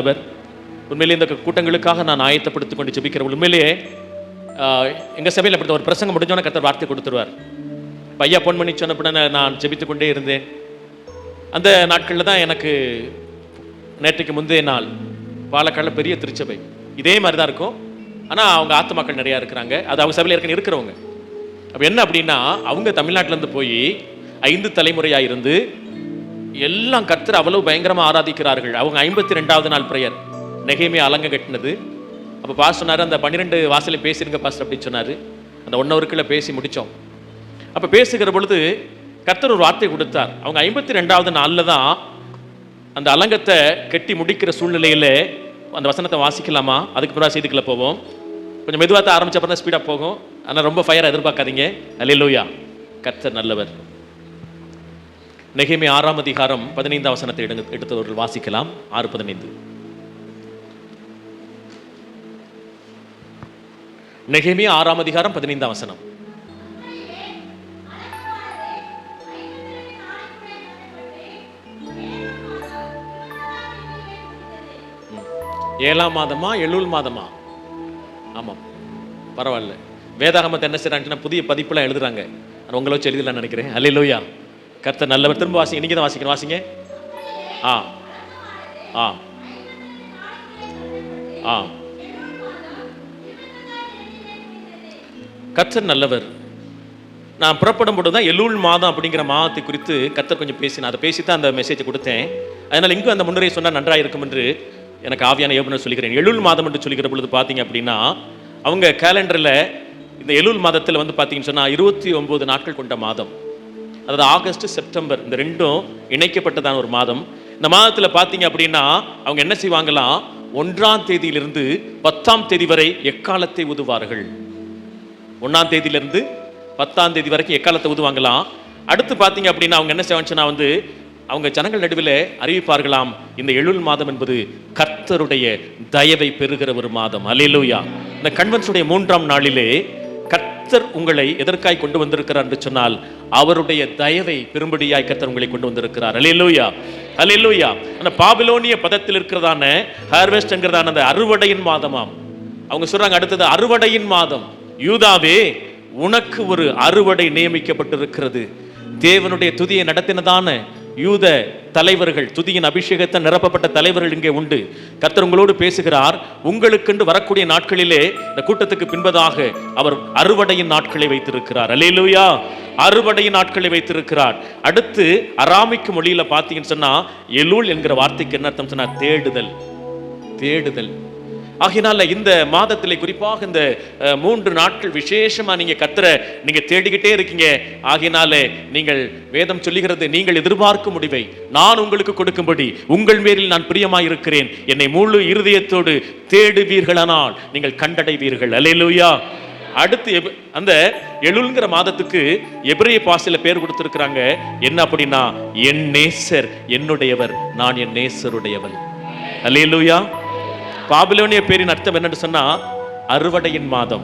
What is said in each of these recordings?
நல்லவர். உண்மையிலே இந்த கூட்டங்களுக்காக நான் ஆயத்தப்படுத்திக் கொண்டு ஜெபிக்கிறேன். உண்மையிலேயே எங்கள் சபையில் அப்படி ஒரு பிரசங்கம் முடிஞ்சோன்னே கர்த்தர் வார்த்தை கொடுத்துருவார். பையா பொன் பண்ணி சொன்ன நான் ஜெபித்து கொண்டே இருந்தேன். அந்த நாட்களில் தான் எனக்கு நேற்றைக்கு முந்தைய நாள் பாலக்காடில் பெரிய திருச்சபை இதே மாதிரி தான் இருக்கும். ஆனால் அவங்க ஆத்துமாக்கள் நிறையா இருக்கிறாங்க. அது அவங்க சபையில் ஏற்கனவே இருக்கிறவங்க. அப்போ என்ன அப்படின்னா, அவங்க தமிழ்நாட்டிலேருந்து போய் 5 தலைமுறையாக இருந்து எல்லாம் கர்த்தர் அவ்வளவு பயங்கரமாக ஆராதிக்கிறார்கள். அவங்க 52வது நாள் பிரேயர் நெகேமியா அலங்க கட்டினது. அப்போ பாஸ்டர் சொன்னார், அந்த 12 வாசலையும் பேசிருங்க பாஸ்டர் அப்படின்னு சொன்னார். அந்த 1 ஹவருக்குள்ள பேசி முடித்தோம். அப்போ பேசுகிற பொழுது கர்த்தர் ஒரு வார்த்தை கொடுத்தார். அவங்க 52வது நாளில் தான் அந்த அலங்கத்தை கட்டி முடிக்கிற சூழ்நிலையில் அந்த வசனத்தை வாசிக்கலாமா? அதுக்கு பிறகு செய்திக்குள்ள போவோம். கொஞ்சம் மெதுவாக ஆரம்பிச்ச அப்புறம் தான் ஸ்பீடாக போகும். ஆனால் ரொம்ப ஃபயராக எதிர்பார்க்காதீங்க. அல்லேலூயா, கர்த்தர் நல்லவர். நெகேமியா 6ஆம் அதிகாரம் 15ஆம் வசனத்தை எடுத்தவர்கள் வாசிக்கலாம். 6:15. நெகேமியா 6ஆம் அதிகாரம் 15ஆம் வசனம். ஏழாம் மாதமா எலூல் மாதமா? ஆமாம், பரவாயில்ல. வேதாகமத்தை என்ன செய்யறாங்கன்னா புதிய பதிப்புலாம் எழுதுறாங்க. உங்களை வச்சு எழுதலாம்னு நினைக்கிறேன். அல்லேலூயா, கர்த்தர் நல்லவர். திரும்ப வாசிங்க, இன்னைக்கு தான் வாசிக்கணும். வாசிங்க. ஆ ஆ ஆ கர்த்தர் நல்லவர். நான் புறப்படும் போது தான் எலூல் மாதம் அப்படிங்கிற மாதத்தை குறித்து கர்த்தர் கொஞ்சம் பேசினேன். அதை பேசி தான் அந்த மெசேஜை கொடுத்தேன். அதனால் இங்கும் அந்த முன்னுரை சொன்னால் நன்றாக இருக்கும் என்று எனக்கு ஆவியான ஏவுனர் சொல்லிக்கிறேன். எலூல் மாதம் என்று சொல்லிக்கிற பொழுது பார்த்தீங்க அப்படின்னா, அவங்க கேலண்டரில் இந்த எலூல் மாதத்தில் வந்து பார்த்தீங்கன்னு சொன்னால் 29 நாட்கள் கொண்ட மாதம். அதாவது ஆகஸ்ட் செப்டம்பர் இந்த ரெண்டும் இணைக்கப்பட்டதான ஒரு மாதம். இந்த மாதத்தில் பார்த்தீங்க அப்படின்னா அவங்க என்ன செய்வாங்களாம், 1ஆம் தேதியிலிருந்து 10ஆம் தேதி வரை எக்காலத்தை ஊதுவார்கள். 1ஆம் தேதியிலிருந்து 10ஆம் தேதி வரைக்கும் எக்காலத்தை ஊதுவாங்களாம். அடுத்து பார்த்தீங்க அப்படின்னா அவங்க என்ன செய்வாங்கன்னா வந்து அவங்க ஜனங்கள் நடுவில் அறிவிப்பார்களாம், இந்த எலூல் மாதம் என்பது கர்த்தருடைய தயவை பெறுகிற ஒரு மாதம். அல்லேலூயா. இந்த கன்வென்ஷனுடைய 3ஆம் நாளிலே கர்த்தர் உங்களை எதற்காய் கொண்டு வந்திருக்கிறார் என்று சொன்னால், அவருடைய தயவை பெரும்படியாய் கர்த்தர் உங்களை கொண்டு வந்திருக்கிறார். அல்லேலூயா, அல்லேலூயா. அந்த பாபிலோனிய பதத்தில் இருக்கிறதான ஹார்வெஸ்ட்ங்கிறதான அந்த அறுவடையின் மாதமாம். அவங்க சொல்றாங்க அடுத்தது அறுவடையின் மாதம். யூதாவே, உனக்கு ஒரு அறுவடை நியமிக்கப்பட்டிருக்கிறது. தேவனுடைய துதியை நடத்தினதான யூத தலைவர்கள், துதியின் அபிஷேகத்தை நிரப்பப்பட்ட தலைவர்கள் இங்கே உண்டு. கர்த்தர் உங்களோடு பேசுகிறார். உங்களுக்கென்று வரக்கூடிய நாட்களிலே இந்த கூட்டத்துக்கு பின்பதாக அவர் அறுவடையின் நாட்களை வைத்திருக்கிறார். அல்லேலூயா, அறுவடையின் நாட்களை வைத்திருக்கிறார். அடுத்து அராமிக்கு மொழியில பார்த்தீங்கன்னு சொன்னா எலூல் என்கிற வார்த்தைக்கு என்ன அர்த்தம் சொன்னா, தேடுதல், தேடுதல். ஆகினால இந்த மாதத்திலே குறிப்பாக இந்த 3 நாட்கள் விசேஷமா நீங்க கர்த்தரை நீங்க தேடிக்கிட்டே இருக்கீங்க. ஆகினாலே நீங்கள் வேதம் சொல்லுகிறது, நீங்கள் எதிர்பார்க்கும் முடிவை நான் உங்களுக்கு கொடுக்கும்படி உங்கள் மேலில் நான் பிரியமாய் இருக்கிறேன். என்னை முழு இருதயத்தோடு தேடுவீர்களானால் நீங்கள் கண்டடைவீர்கள். அல்லேலூயா. அடுத்து அந்த எலூல்ங்கிற மாதத்துக்கு எபிரேய பாஷையில பேர் கொடுத்திருக்கிறாங்க. என்ன அப்படின்னா, என் நேசர் என்னுடையவர், நான் என் நேசருடையவன். அல்லேலூயா. பாபிலோனிய பேரின் அர்த்தம் என்னென்று சொன்னா அறுவடையின் மாதம்.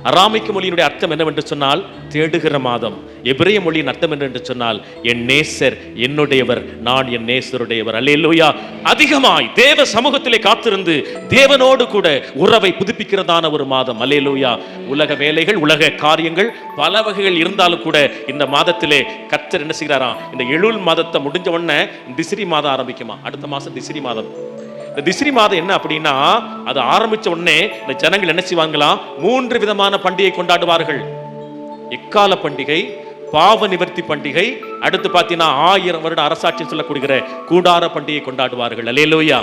அராமிக்கு மொழியினுடைய அர்த்தம் என்னவென்று சொன்னால் தேடுகிற மாதம். எபிரேய மொழியின் அர்த்தம் என்னென்று சொன்னால் என் நேசர் என்னுடையவர், நான் என் நேசருடையவர். அல்லேலூயா. அதிகமாய் தேவ சமூகத்திலே காத்திருந்து தேவனோடு கூட உறவை புதுப்பிக்கிறதான ஒரு மாதம். அல்லேலூயா. உலக வேலைகள், உலக காரியங்கள் பல வகைகள் இருந்தாலும் கூட இந்த மாதத்திலே கர்த்தர் என்ன செய்கிறாராம், இந்த எலூல் மாதத்தை முடிஞ்ச உடனே திசிரி மாதம் ஆரம்பிக்குமா. அடுத்த மாசம் திசிரி மாதம். இந்த திசிரி மாதம் என்ன அப்படின்னா, அது ஆரம்பிச்ச உடனே இந்த ஜனங்கள் என்ன செய்வாங்களாம், 3 விதமான பண்டிகை கொண்டாடுவார்கள். எக்கால பண்டிகை, பாவ நிவர்த்தி பண்டிகை, அடுத்து பார்த்தீங்கன்னா 1000 வருட அரசாட்சி சொல்லக்கூடிய கூடார பண்டிகை கொண்டாடுவார்கள். அல்லேலூயா.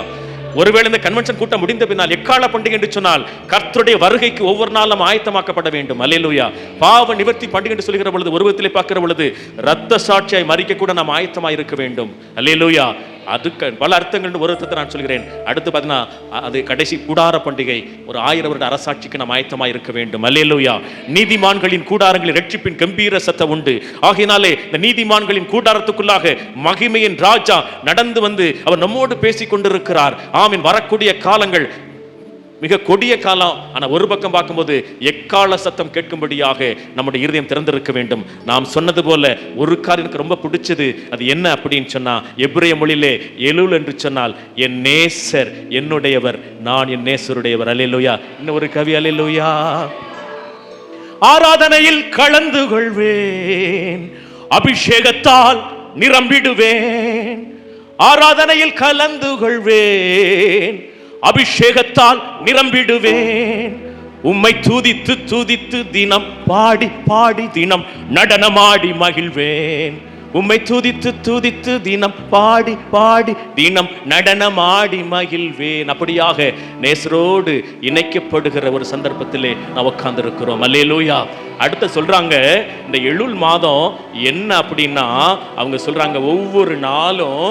ஒருவேளை இந்த கன்வென்ஷன் கூட்டம் முடிந்த பின்னால் எக்கால பண்டிகை என்று சொன்னால் கர்த்தருடைய வருகைக்கு ஒவ்வொரு நாளும் ஆயத்தமாக்கப்பட வேண்டும். அல்லேலூயா. பாவ நிவர்த்தி பண்டிகை என்று சொல்கிற பொழுது, ஒரு விதத்திலே பார்க்கிற பொழுது இரத்த சாட்சியாய் மரிக்க கூட நாம் ஆயத்தமாய் இருக்க வேண்டும். அல்லேலூயா. அதுக்கு பல அர்த்தங்கள் ஒரு அர்த்தத்தை நான் சொல்கிறேன். அடுத்து பார்த்தீங்கன்னா அது கடைசி கூடார பண்டிகை, ஒரு 1000 வருட அரசாட்சிக்கு நாம் ஆயத்தமாக இருக்க வேண்டும். அல்லேலூயா. நீதிமான்களின் கூடாரங்களில் ரட்சிப்பின் கம்பீர சத்தம் உண்டு. ஆகையினாலே இந்த நீதிமான்களின் கூடாரத்துக்குள்ளாக மகிமையின் ராஜா நடந்து வந்து அவர் நம்மோடு பேசிக் கொண்டிருக்கிறார். ஆமீன். வரக்கூடிய காலங்கள் மிக கொடிய காலம். ஆனா ஒரு பக்கம் பார்க்கும்போது எக்கால சத்தம் கேட்கும்படியாக நம்முடைய இருதயம் திறந்திருக்க வேண்டும். நாம் சொன்னது போல ஒரு காரியம் எனக்கு ரொம்ப பிடிச்சது. அது என்ன அப்படின்னு சொன்னா, எபிரேய மொழியிலே எலுல் என்று சொன்னால் என் நேசர் என்னுடையவர், நான் என் நேசருடையவர். அல்லேலூயா. இன்னும் ஒரு கவி, அல்லேலூயா. ஆராதனையில் கலந்து கொள்வேன், அபிஷேகத்தால் நிரம்பிடுவேன். ஆராதனையில் கலந்து கொள்வேன், அபிஷேகத்தால் நிரம்பிடுவேன். உம்மை துதித்து துதித்து தினம் பாடி பாடி தினம் நடனமாடி மகிழ்வேன். உம்மை துதித்து துதித்து தினம் பாடி பாடி தினம் நடனமாடி மகிழ்வேன். அப்படியாக நேசரோடு இணைக்கப்படுகிற ஒரு சந்தர்ப்பத்திலே நான் உட்கார்ந்து இருக்கிறோம். அல்லேலூயா. அடுத்து சொல்றாங்க, இந்த எலுல் மாதம் என்ன அப்படின்னா, அவங்க சொல்றாங்க ஒவ்வொரு நாளும்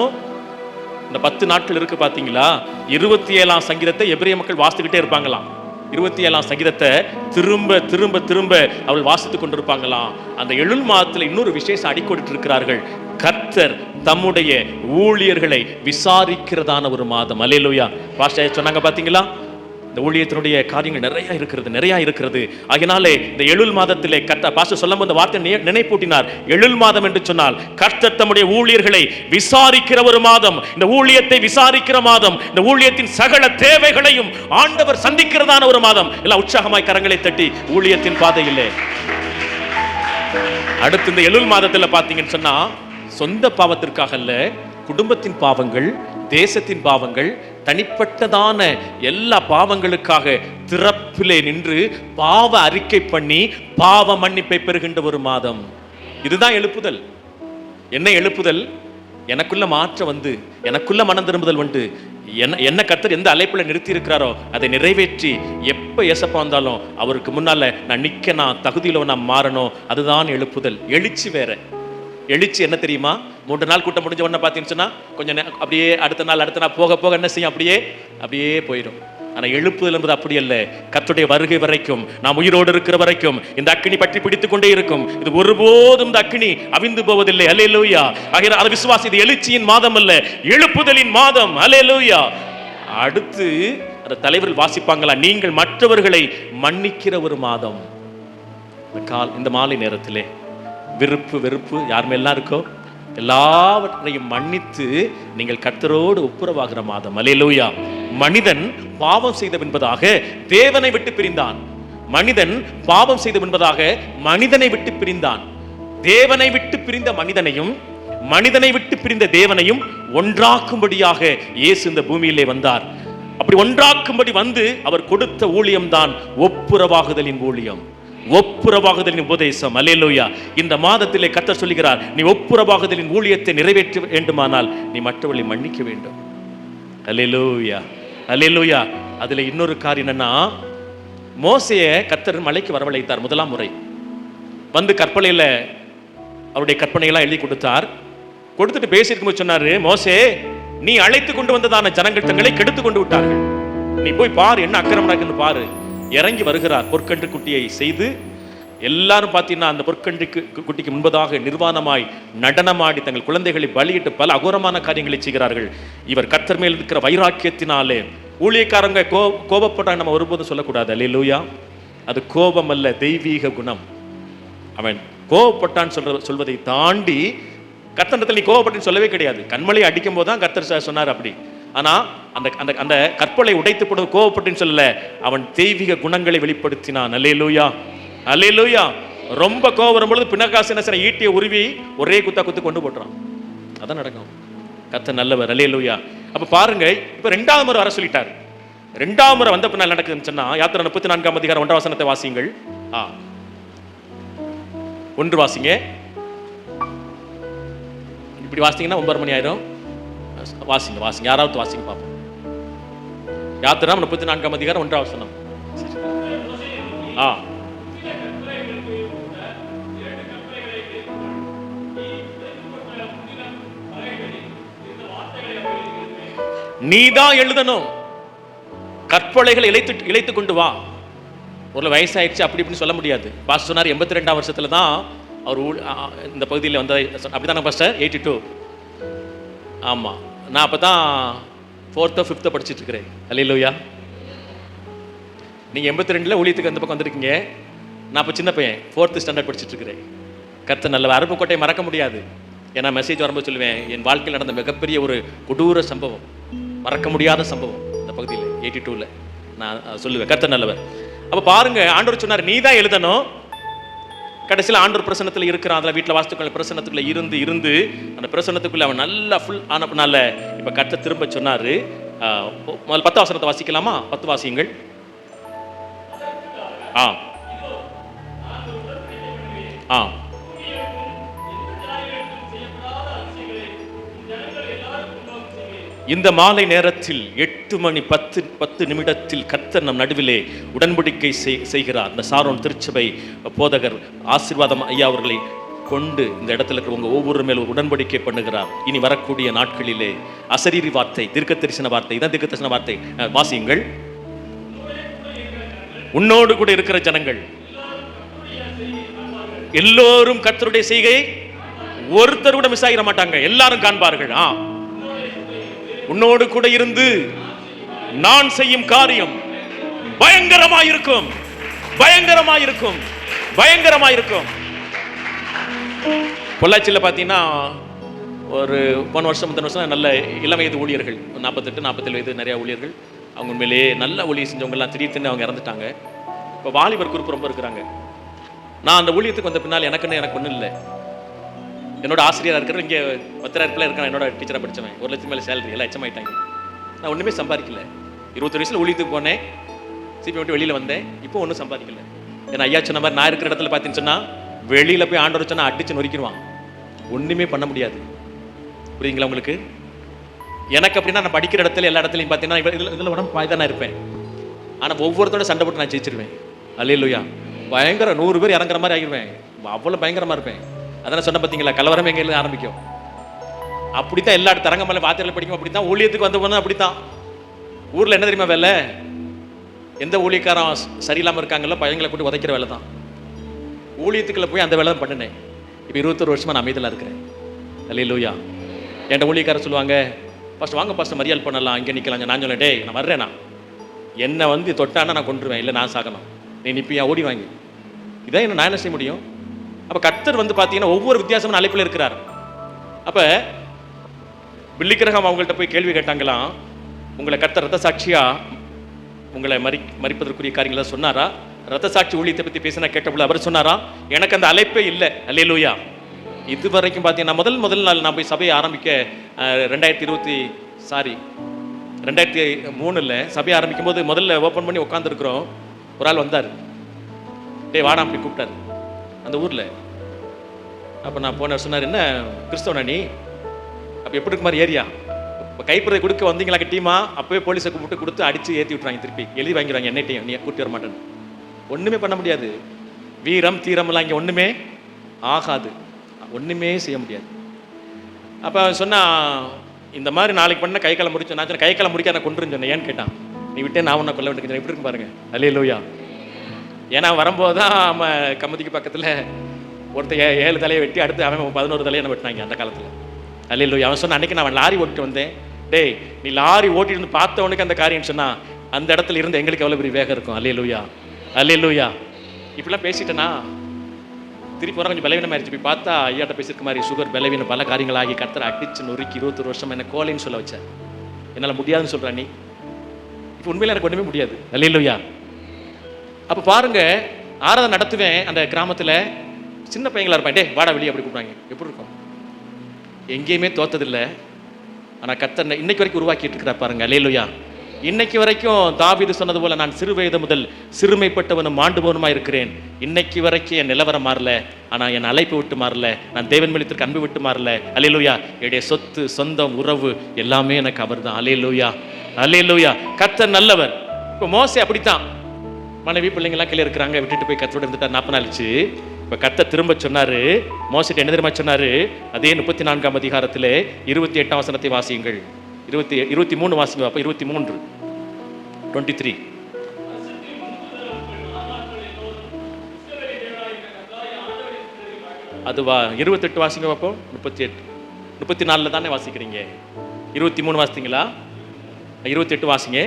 இந்த 10 நாட்கள் இருக்கு பாத்தீங்களா, 27ஆம் சங்கீதத்தை எபிரேய மக்கள் வாசித்துக்கிட்டே இருப்பாங்களாம். 27ஆம் சங்கீதத்தை திரும்ப திரும்ப திரும்ப அவள் வாசித்துக் கொண்டிருப்பாங்களாம். அந்த எலுல் மாதத்தில் இன்னொரு விசேஷம் அடிக்கோடிட்டு இருக்கிறார்கள். கர்த்தர் தம்முடைய ஊழியர்களை விசாரிக்கிறதான ஒரு மாதம். அல்லேலூயா. பாஸ்டர் சொன்னாங்க பாத்தீங்களா, இந்த ஊழியத்தினுடைய காரியங்கள் நிறைய இருக்கிறது. ஆகினாலே இந்த எலுல் மாதத்திலே கர்த்தர் பாஸ்டர் சொல்லும் போது வார்த்தை நினைப்பூட்டினார். எலுல் மாதம் என்று சொன்னால் கர்த்தர் தம்முடைய ஊழியர்களை விசாரிக்கிற ஒரு மாதம். இந்த ஊழியத்தை விசாரிக்கிற மாதம். இந்த ஊழியத்தின் சகல தேவைகளையும் ஆண்டவர் சந்திக்கிறதான ஒரு மாதம். எல்லாம் உற்சாகமாய் கரங்களை தட்டி ஊழியத்தின் பாதையிலே. அடுத்து இந்த எலுல் மாதத்தில் பார்த்தீங்கன்னு சொன்னா, சொந்த பாவத்திற்காக அல்ல, குடும்பத்தின் பாவங்கள், தேசத்தின் பாவங்கள், தனிப்பட்டதான எல்லா பாவங்களுக்காக திறப்பிலே நின்று பாவ அறிக்கை பண்ணி பாவ மன்னிப்பை பெறுகின்ற ஒரு மாதம். இதுதான் எழுப்புதல். என்ன எழுப்புதல்? எனக்குள்ள மாற்றம் வந்து, எனக்குள்ள மனம் திரும்புதல் வந்து, என்ன கர்த்தர் எந்த அழைப்புல நிறுத்தி இருக்கிறாரோ அதை நிறைவேற்றி எப்ப ஏசப்பா வந்தாலும் அவருக்கு முன்னால நான் நிக்க, நான் தகுதியில நான் மாறணும். அதுதான் எழுப்புதல். எழுச்சி வேற. எழுச்சி என்ன தெரியுமா? 3 நாள் கூட்டம் முடிஞ்ச உடனே பார்த்தீங்கன்னா கொஞ்சம் அப்படியே அடுத்த நாள் போக போக என்ன செய்யும், அப்படியே போயிடும். ஆனா எழுப்புதல் என்பது அப்படி அல்ல. கர்த்தருடைய வருகை வரைக்கும், நாம் உயிரோடு இருக்கிற வரைக்கும் இந்த அக்கினி பற்றி பிடித்துக் கொண்டே இருக்கும். இது ஒருபோதும் இந்த அக்கினி அவிந்து போவதில்லை. அல்லேலூயா. ஆகிய அது விசுவாசி. இது எழுச்சியின் மாதம் அல்ல, எழுப்புதலின் மாதம். அல்லேலூயா. அடுத்து அந்த தலைவர்கள் வாசிப்பாங்களா, நீங்கள் மற்றவர்களை மன்னிக்கிற ஒரு மாதம். இந்த மாலை நேரத்திலே விருப்பு வெறுப்பு யார் மேலாம் இருக்கோ எல்லாவற்றையும் மன்னித்து நீங்கள் கர்த்தரோடு ஒப்புரவாகிற மாதம். அல்லேலூயா. மனிதன் பாவம் செய்த என்பதாக தேவனை விட்டு பிரிந்தான். மனிதன் பாவம் செய்த என்பதாக மனிதனை விட்டு பிரிந்தான். தேவனை விட்டு பிரிந்த மனிதனையும் மனிதனை விட்டு பிரிந்த தேவனையும் ஒன்றாக்கும்படியாக இயேசு இந்த பூமியிலே வந்தார். அப்படி ஒன்றாக்கும்படி வந்து அவர் கொடுத்த ஊழியம் தான் ஒப்புரவாகுதலின் ஊழியம், ஒப்புரவாகுதலின் உபதேசம். அல்லேலூயா. இந்த மாதத்திலே கர்த்தர் சொல்லுகிறார், நீ ஒப்புரவாகுதலின் ஊழியத்தை நிறைவேற்ற வேண்டுமானால் நீ மற்றவர்களை மன்னிக்க வேண்டும். அல்லேலூயா. அல்லேலூயா. அதுல இன்னொரு காரியம் என்னன்னா, மோசேயை கர்த்தர் மலைக்கு வரவழைத்தார். முதலாம் முறை வந்து கற்பனையில அவருடைய கற்பனையெல்லாம் எழுதி கொடுத்தார். கொடுத்துட்டு பேசியிருக்கும்போது சொன்னாரு, மோசே, நீ அழைத்து கொண்டு வந்ததான ஜனங்கள் தங்களை கெடுத்து கொண்டு விட்டார்கள். நீ போய் பாரு, என்ன அக்கிரமம் நடக்குன்னு பாரு. இறங்கி வருகிறார். பொற்கன்று குட்டியை செய்து எல்லாரும் பார்த்தீங்கன்னா அந்த பொற்கன்று குட்டிக்கு முன்பதாக நிர்வாணமாய் நடனமாடி தங்கள் குழந்தைகளை பலியிட்டு பல அகோரமான காரியங்களை செய்கிறார்கள். இவர் கர்த்தர் மேல் இருக்கிற வைராக்கியத்தினாலே ஊழியக்காரங்க கோபப்பட்டாங்க நம்ம ஒருபோதும் சொல்லக்கூடாது. அல்லேலூயா. அது கோபம் அல்ல, தெய்வீக குணம். அவன் கோபப்பட்டான் சொல்வதை தாண்டி கர்த்தரிடத்தில் நீ கோபப்பட்டு சொல்லவே கிடையாது. கண்மலை அடிக்கும் போது தான் கர்த்தர் சொன்னார் அப்படி. ஆனா அந்த அந்த அந்த கற்பலை உடைத்து போடுவது கோபப்பட்டுன்னு சொல்லல, அவன் தெய்வீக குணங்களை வெளிப்படுத்தினான். அல்லேலூயா. அல்லேலூயா. ரொம்ப கோபம் வரும்பொழுது பின்னகாசு என்ன செய்ய, ஈட்டியை உருவி ஒரே குத்து கொண்டு போட்டுறான். அதான் நடக்கும். கர்த்தர் நல்லவர். அல்லேலூயா. அப்ப பாருங்க, இப்ப 2வது முறை வர சொல்லிட்டார். 2வது முறை வந்த பின்னால் நடக்குதுன்னு சொன்னா, யாத்திரை 34ஆம் அதிகாரம் 1ஆம் வசனத்தை வாசிங்கள். 1 வாசிங்க. இப்படி வாசிங்கன்னா 9 மணி ஆயிரும். வாசிங்க யாராவது வாசிங்க பாப்போம். யாத்திரை 34ஆம் அதிகாரம் 1ஆம் வசனம். நீதான் எழுதணும். கற்பலைகளை இழைத்து கொண்டு வா. ஒரு வயசாயிடுச்சு அப்படி இப்படின்னு சொல்ல முடியாது. பாஸ்டர் சொன்னார் 82ஆம் வருஷத்துல தான் அவர் இந்த பகுதியில் வந்த. அப்படிதானே பாஸ்டர்? 82. ஆமா, நான் அப்பதான் 4th or 5th படிச்சுட்டு இருக்கிறேன். அல்லேலூயா. நீங்கள் 82 ஊழியத்துக்கு அந்த பக்கம் வந்திருக்கீங்க. நான் இப்போ சின்ன பையன், 4th ஸ்டாண்டர்ட் படிச்சுட்டு இருக்கிறேன். கர்த்தர் நல்லவர். அருப்புக்கோட்டையை மறக்க முடியாது. ஏன்னா மெசேஜ் வரும்போது சொல்லுவேன், என் வாழ்க்கையில் நடந்த மிகப்பெரிய ஒரு கொடூர சம்பவம், மறக்க முடியாத சம்பவம் இந்த பகுதியில் 82ல் நான் சொல்லுவேன். கர்த்தர் நல்லவர். அப்போ பாருங்க, ஆண்டவர் சொன்னார், நீ தான் எழுதணும். கடைசியில் ஆண்டவர் பிரசன்னத்தில் இருக்கிறான். அதில் வீட்டில் வாஸ்துக்கள் பிரசன்னத்துக்குள்ள இருந்து இருந்து அந்த பிரசன்னத்துக்குள்ள அவன் நல்லா ஃபுல் ஆனப்பனால இப்போ கர்த்தர் திரும்ப சொன்னார். முதல் 10 வசனத்தை வாசிக்கலாமா? 10 வாசியுங்கள். ஆ ஆ இந்த மாலை நேரத்தில் 8 மணி 10 நிமிடத்தில் கர்த்தர் நம் நடுவிலே உடன்படிக்கை செய்கிறார். இந்த சாரோன் திருச்சபை போதகர் ஆசீர்வாதம் ஐயா அவர்களை கொண்டு இந்த இடத்துல இருக்கிறவங்க ஒவ்வொரு மேலும் உடன்படிக்கை பண்ணுகிறார். இனி வரக்கூடிய நாட்களிலே அசரீரி வார்த்தை, தீர்க்க தரிசன வார்த்தை, இதான் தீர்க்க தரிசன வார்த்தை. வாசியுங்கள். உன்னோடு கூட இருக்கிற ஜனங்கள் எல்லோரும் கர்த்தருடைய செய்கை ஒருத்தர் கூட மிஸ் ஆகிட மாட்டாங்க, எல்லாரும் காண்பார்கள். உன்னோடு கூட இருந்து நான் செய்யும் காரியம் பயங்கரமாயிருக்கும், பயங்கரமாயிருக்கும், பயங்கரமாயிருக்கும். பொள்ளாச்சியில் பார்த்தீங்கன்னா ஒரு போன வருஷம் முந்தின வருஷம் நல்ல இளம் வயது ஊழியர்கள், 48 47 வயது நிறைய ஊழியர்கள், அவங்க உண்மையிலேயே நல்ல ஊழியர் செஞ்சவங்கலாம் திடீர்னு அவங்க இறந்துட்டாங்க. இப்போ வாலிபர் குரூப் ரொம்ப இருக்கிறாங்க. நான் அந்த ஊழியத்துக்கு வந்த பின்னால் எனக்கு ஒன்றும் இல்லை. என்னோட ஆசிரியராக இருக்கிற இங்கே 10,000 இருக்கிறேன். என்னோட டீச்சராக படித்தவன், 1 லட்சம் மேலே சேலரி, எல்லாம் எச்சமாயிட்டாங்க. நான் ஒன்றுமே சம்பாதிக்கல. 21 வயசில் ஊழியத்துக்கு போனேன், சிபி விட்டு வெளியில் வந்தேன். இப்போ ஒன்றும் சம்பாதிக்கல. ஏன்னா ஐயா சொன்ன மாதிரி நான் இருக்கிற இடத்துல பார்த்தீங்கன்னு சொன்னால் வெளியில் போய் ஆண்டவர் சொன்னால் அடிச்சு நொறுக்கிடுவான், ஒன்றுமே பண்ண முடியாது. புரியுங்களா உங்களுக்கு? எனக்கு அப்படின்னா நான் படிக்கிற இடத்துல எல்லா இடத்துலையும் பார்த்தீங்கன்னா இதில் உடம்பு பாய் தான் இருப்பேன். ஆனால் ஒவ்வொருத்தோட சண்டை போட்டு நான் ஜெயிச்சிருவேன். அல்லேலூயா. பயங்கர 100 பேர் இறங்குற மாதிரி ஆகிடுவேன். அவ்வளோ பயங்கரமாக இருப்பேன். அதெல்லாம் சொன்ன பார்த்தீங்களா, கலவரம் எங்கேயிருந்து ஆரம்பிக்கும். அப்படித்தான் எல்லா இடத்து தரங்கமலை வாத்தியாரில் படிக்கும். அப்படித்தான் ஊழியத்துக்கு வந்த போது அப்படித்தான். ஊரில் என்ன தெரியுமா வேலை? எந்த ஊழியக்காரன் சரியில்லாமல் இருக்காங்களோ பையங்களை கூட்டி உதைக்கிற வேலை தான். ஊழியத்துக்குள்ள போய் அந்த வேலை தான் பண்ணினேன். இப்போ 21 வருஷமா நான் அமைதியில் இருக்கிறேன். அல்லேலூயா. என்கிட்ட ஊழியக்காரர் சொல்லுவாங்க, ஃபர்ஸ்ட் வாங்க ஃபர்ஸ்ட் மரியாதை பண்ணலாம், இங்கே நிற்கலாங்க. நான் சொல்லேன், டேய் நான் வர்றேண்ணா, என்னை வந்து தொட்டானா நான் கொண்டுருவேன், இல்லை நான் சாகணும், நீ நிற்பியா ஓடி வாங்கி. இதான் என்ன நான் என்ன செய்ய முடியும்? அப்போ கர்த்தர் வந்து பார்த்தீங்கன்னா ஒவ்வொரு வித்தியாசமான அழைப்பில் இருக்கிறார். அப்போ பில்லிக்கிரகம் அவங்கள்ட்ட போய் கேள்வி கேட்டாங்களாம், உங்களை கர்த்தர் ரத்த சாட்சியா உங்களை மறிப்பதற்குரிய காரியங்கள சொன்னாரா? ரத்த சாட்சி ஊழியத்தை பற்றி பேசினா கேட்டபோது அவர் சொன்னாரா, எனக்கு அந்த அழைப்பே இல்லை. அல்லேலூயா. இது வரைக்கும் பார்த்தீங்கன்னா முதல் நாள் நான் போய் சபையை ஆரம்பிக்க 2003 சபையை ஆரம்பிக்கும் போது முதல்ல ஓப்பன் பண்ணி உட்காந்துருக்குறோம். ஒரு ஆள் வந்தார், டே வாடா அப்படி கூப்பிட்டாரு அந்த ஊரில். அப்போ நான் போன சொன்னார், என்ன கிறிஸ்தவனா நீ? அப்போ எப்படி இருக்கு மாதிரி ஏரியா? இப்போ கைப்பிரதை கொடுக்க வந்தீங்களா டீமா? அப்போவே போலீஸை கூப்பிட்டு கொடுத்து அடித்து ஏற்றி விட்டுறாங்க, திருப்பி எழுதி வாங்கிடுவாங்க, என்னைட்டையும் நீ கூட்டி வர மாட்டேன்னு. ஒன்றுமே பண்ண முடியாது. வீரம் தீரமெல்லாம் இங்கே ஒன்றுமே ஆகாது, ஒன்றுமே செய்ய முடியாது. அப்போ சொன்னால் இந்த மாதிரி நாளைக்கு பண்ண கை காலம் முடிச்சோம். நான் சொன்னேன், கை காலம் முடிக்க நான் கொண்டுருன்னு சொன்னேன். ஏன்னு கேட்டான், நீ விட்டே நான் ஒன்றை கொல்ல வேண்டிய எப்படி இருக்கு பாருங்க. அல்லேலூயா. ஏன்னா வரும்போது தான் நம்ம கம்மதிக்கு பக்கத்தில் ஒருத்தர் 7 தலையை வெட்டி அடுத்து அவன் 11 தலையை வெட்டினாங்க அந்த காலத்தில். அல்லேலூயா. அவன் சொன்ன அன்றைக்கி நான் லாரி ஓட்டிட்டு வந்தேன். டேய் நீ லாரி ஓட்டிட்டு வந்து பார்த்தவனுக்கு அந்த காரியம் சொன்னால் அந்த இடத்துல இருந்து எங்களுக்கு எவ்வளோ பெரிய வேகம் இருக்கும். அல்லேலூயா, அல்லேலூயா. இப்படிலாம் பேசிட்டேன்னா திருப்பி வர கொஞ்சம் பலவீனமாயிருச்சு. போய் பார்த்தா ஐயாட்ட பேசியிருக்க மாதிரி சுகர் பலவீனம் பல காரியங்களாகி கர்த்தர் அடிச்சு நொறுக்கி 21 வருஷம் என்ன கோலைன்னு சொல்ல வச்சேன். என்னால் முடியாதுன்னு சொல்கிறேன். நீ இப்போ உண்மையில் எனக்கு ஒன்றுமே முடியாது. அல்லேலூயா. அப்போ பாருங்க, ஆராதனை நடத்துவேன் அந்த கிராமத்தில். சின்ன பையங்களா இருப்பேன், டே வாடா வெளியே அப்படி கூப்பிடுவாங்க. எப்படி இருக்கும்? எங்கேயுமே தோத்ததில்லை. ஆனால் கர்த்தர் இன்னைக்கு வரைக்கும் உருவாக்கிட்டு இருக்கிறார் பாருங்க. அல்லேலூயா. இன்னைக்கு வரைக்கும் தாவீது சொன்னது போல, நான் சிறு வயது முதல் சிறுமைப்பட்டவனும் மாண்டுபவனுமா இருக்கிறேன். இன்னைக்கு வரைக்கும் என் நிலவரம் மாறல, ஆனால் என் அழைப்பு விட்டு மாறல, நான் தேவன் மேலத்திற்கு அன்பு விட்டு மாறல. அல்லேலூயா. என்னுடைய சொத்து சொந்தம் உறவு எல்லாமே எனக்கு அவர் தான். அல்லேலூயா, அல்லேலூயா. கர்த்தர் நல்லவர். இப்போ மோசே அப்படித்தான், மனைவி பிள்ளைங்கெல்லாம் கீழே இருக்கிறாங்க, விட்டுட்டு போய் கர்த்தரோட இருந்துட்டார் 40 நாளிச்சு. இப்போ கர்த்தர் திரும்ப சொன்னாரு, மோசேட்ட என்ன தெரியுமா சொன்னாரு? அதே 34ஆம் அதிகாரத்தில் 28ஆம் வசனத்தை வாசியுங்கள். 23 வாசிங்க. அப்போ 23 அதுவா? 28 வாசிங்க. அப்போ 34 தானே வாசிக்கிறீங்க. 23 வாசித்தீங்களா? 28 வாசிங்க.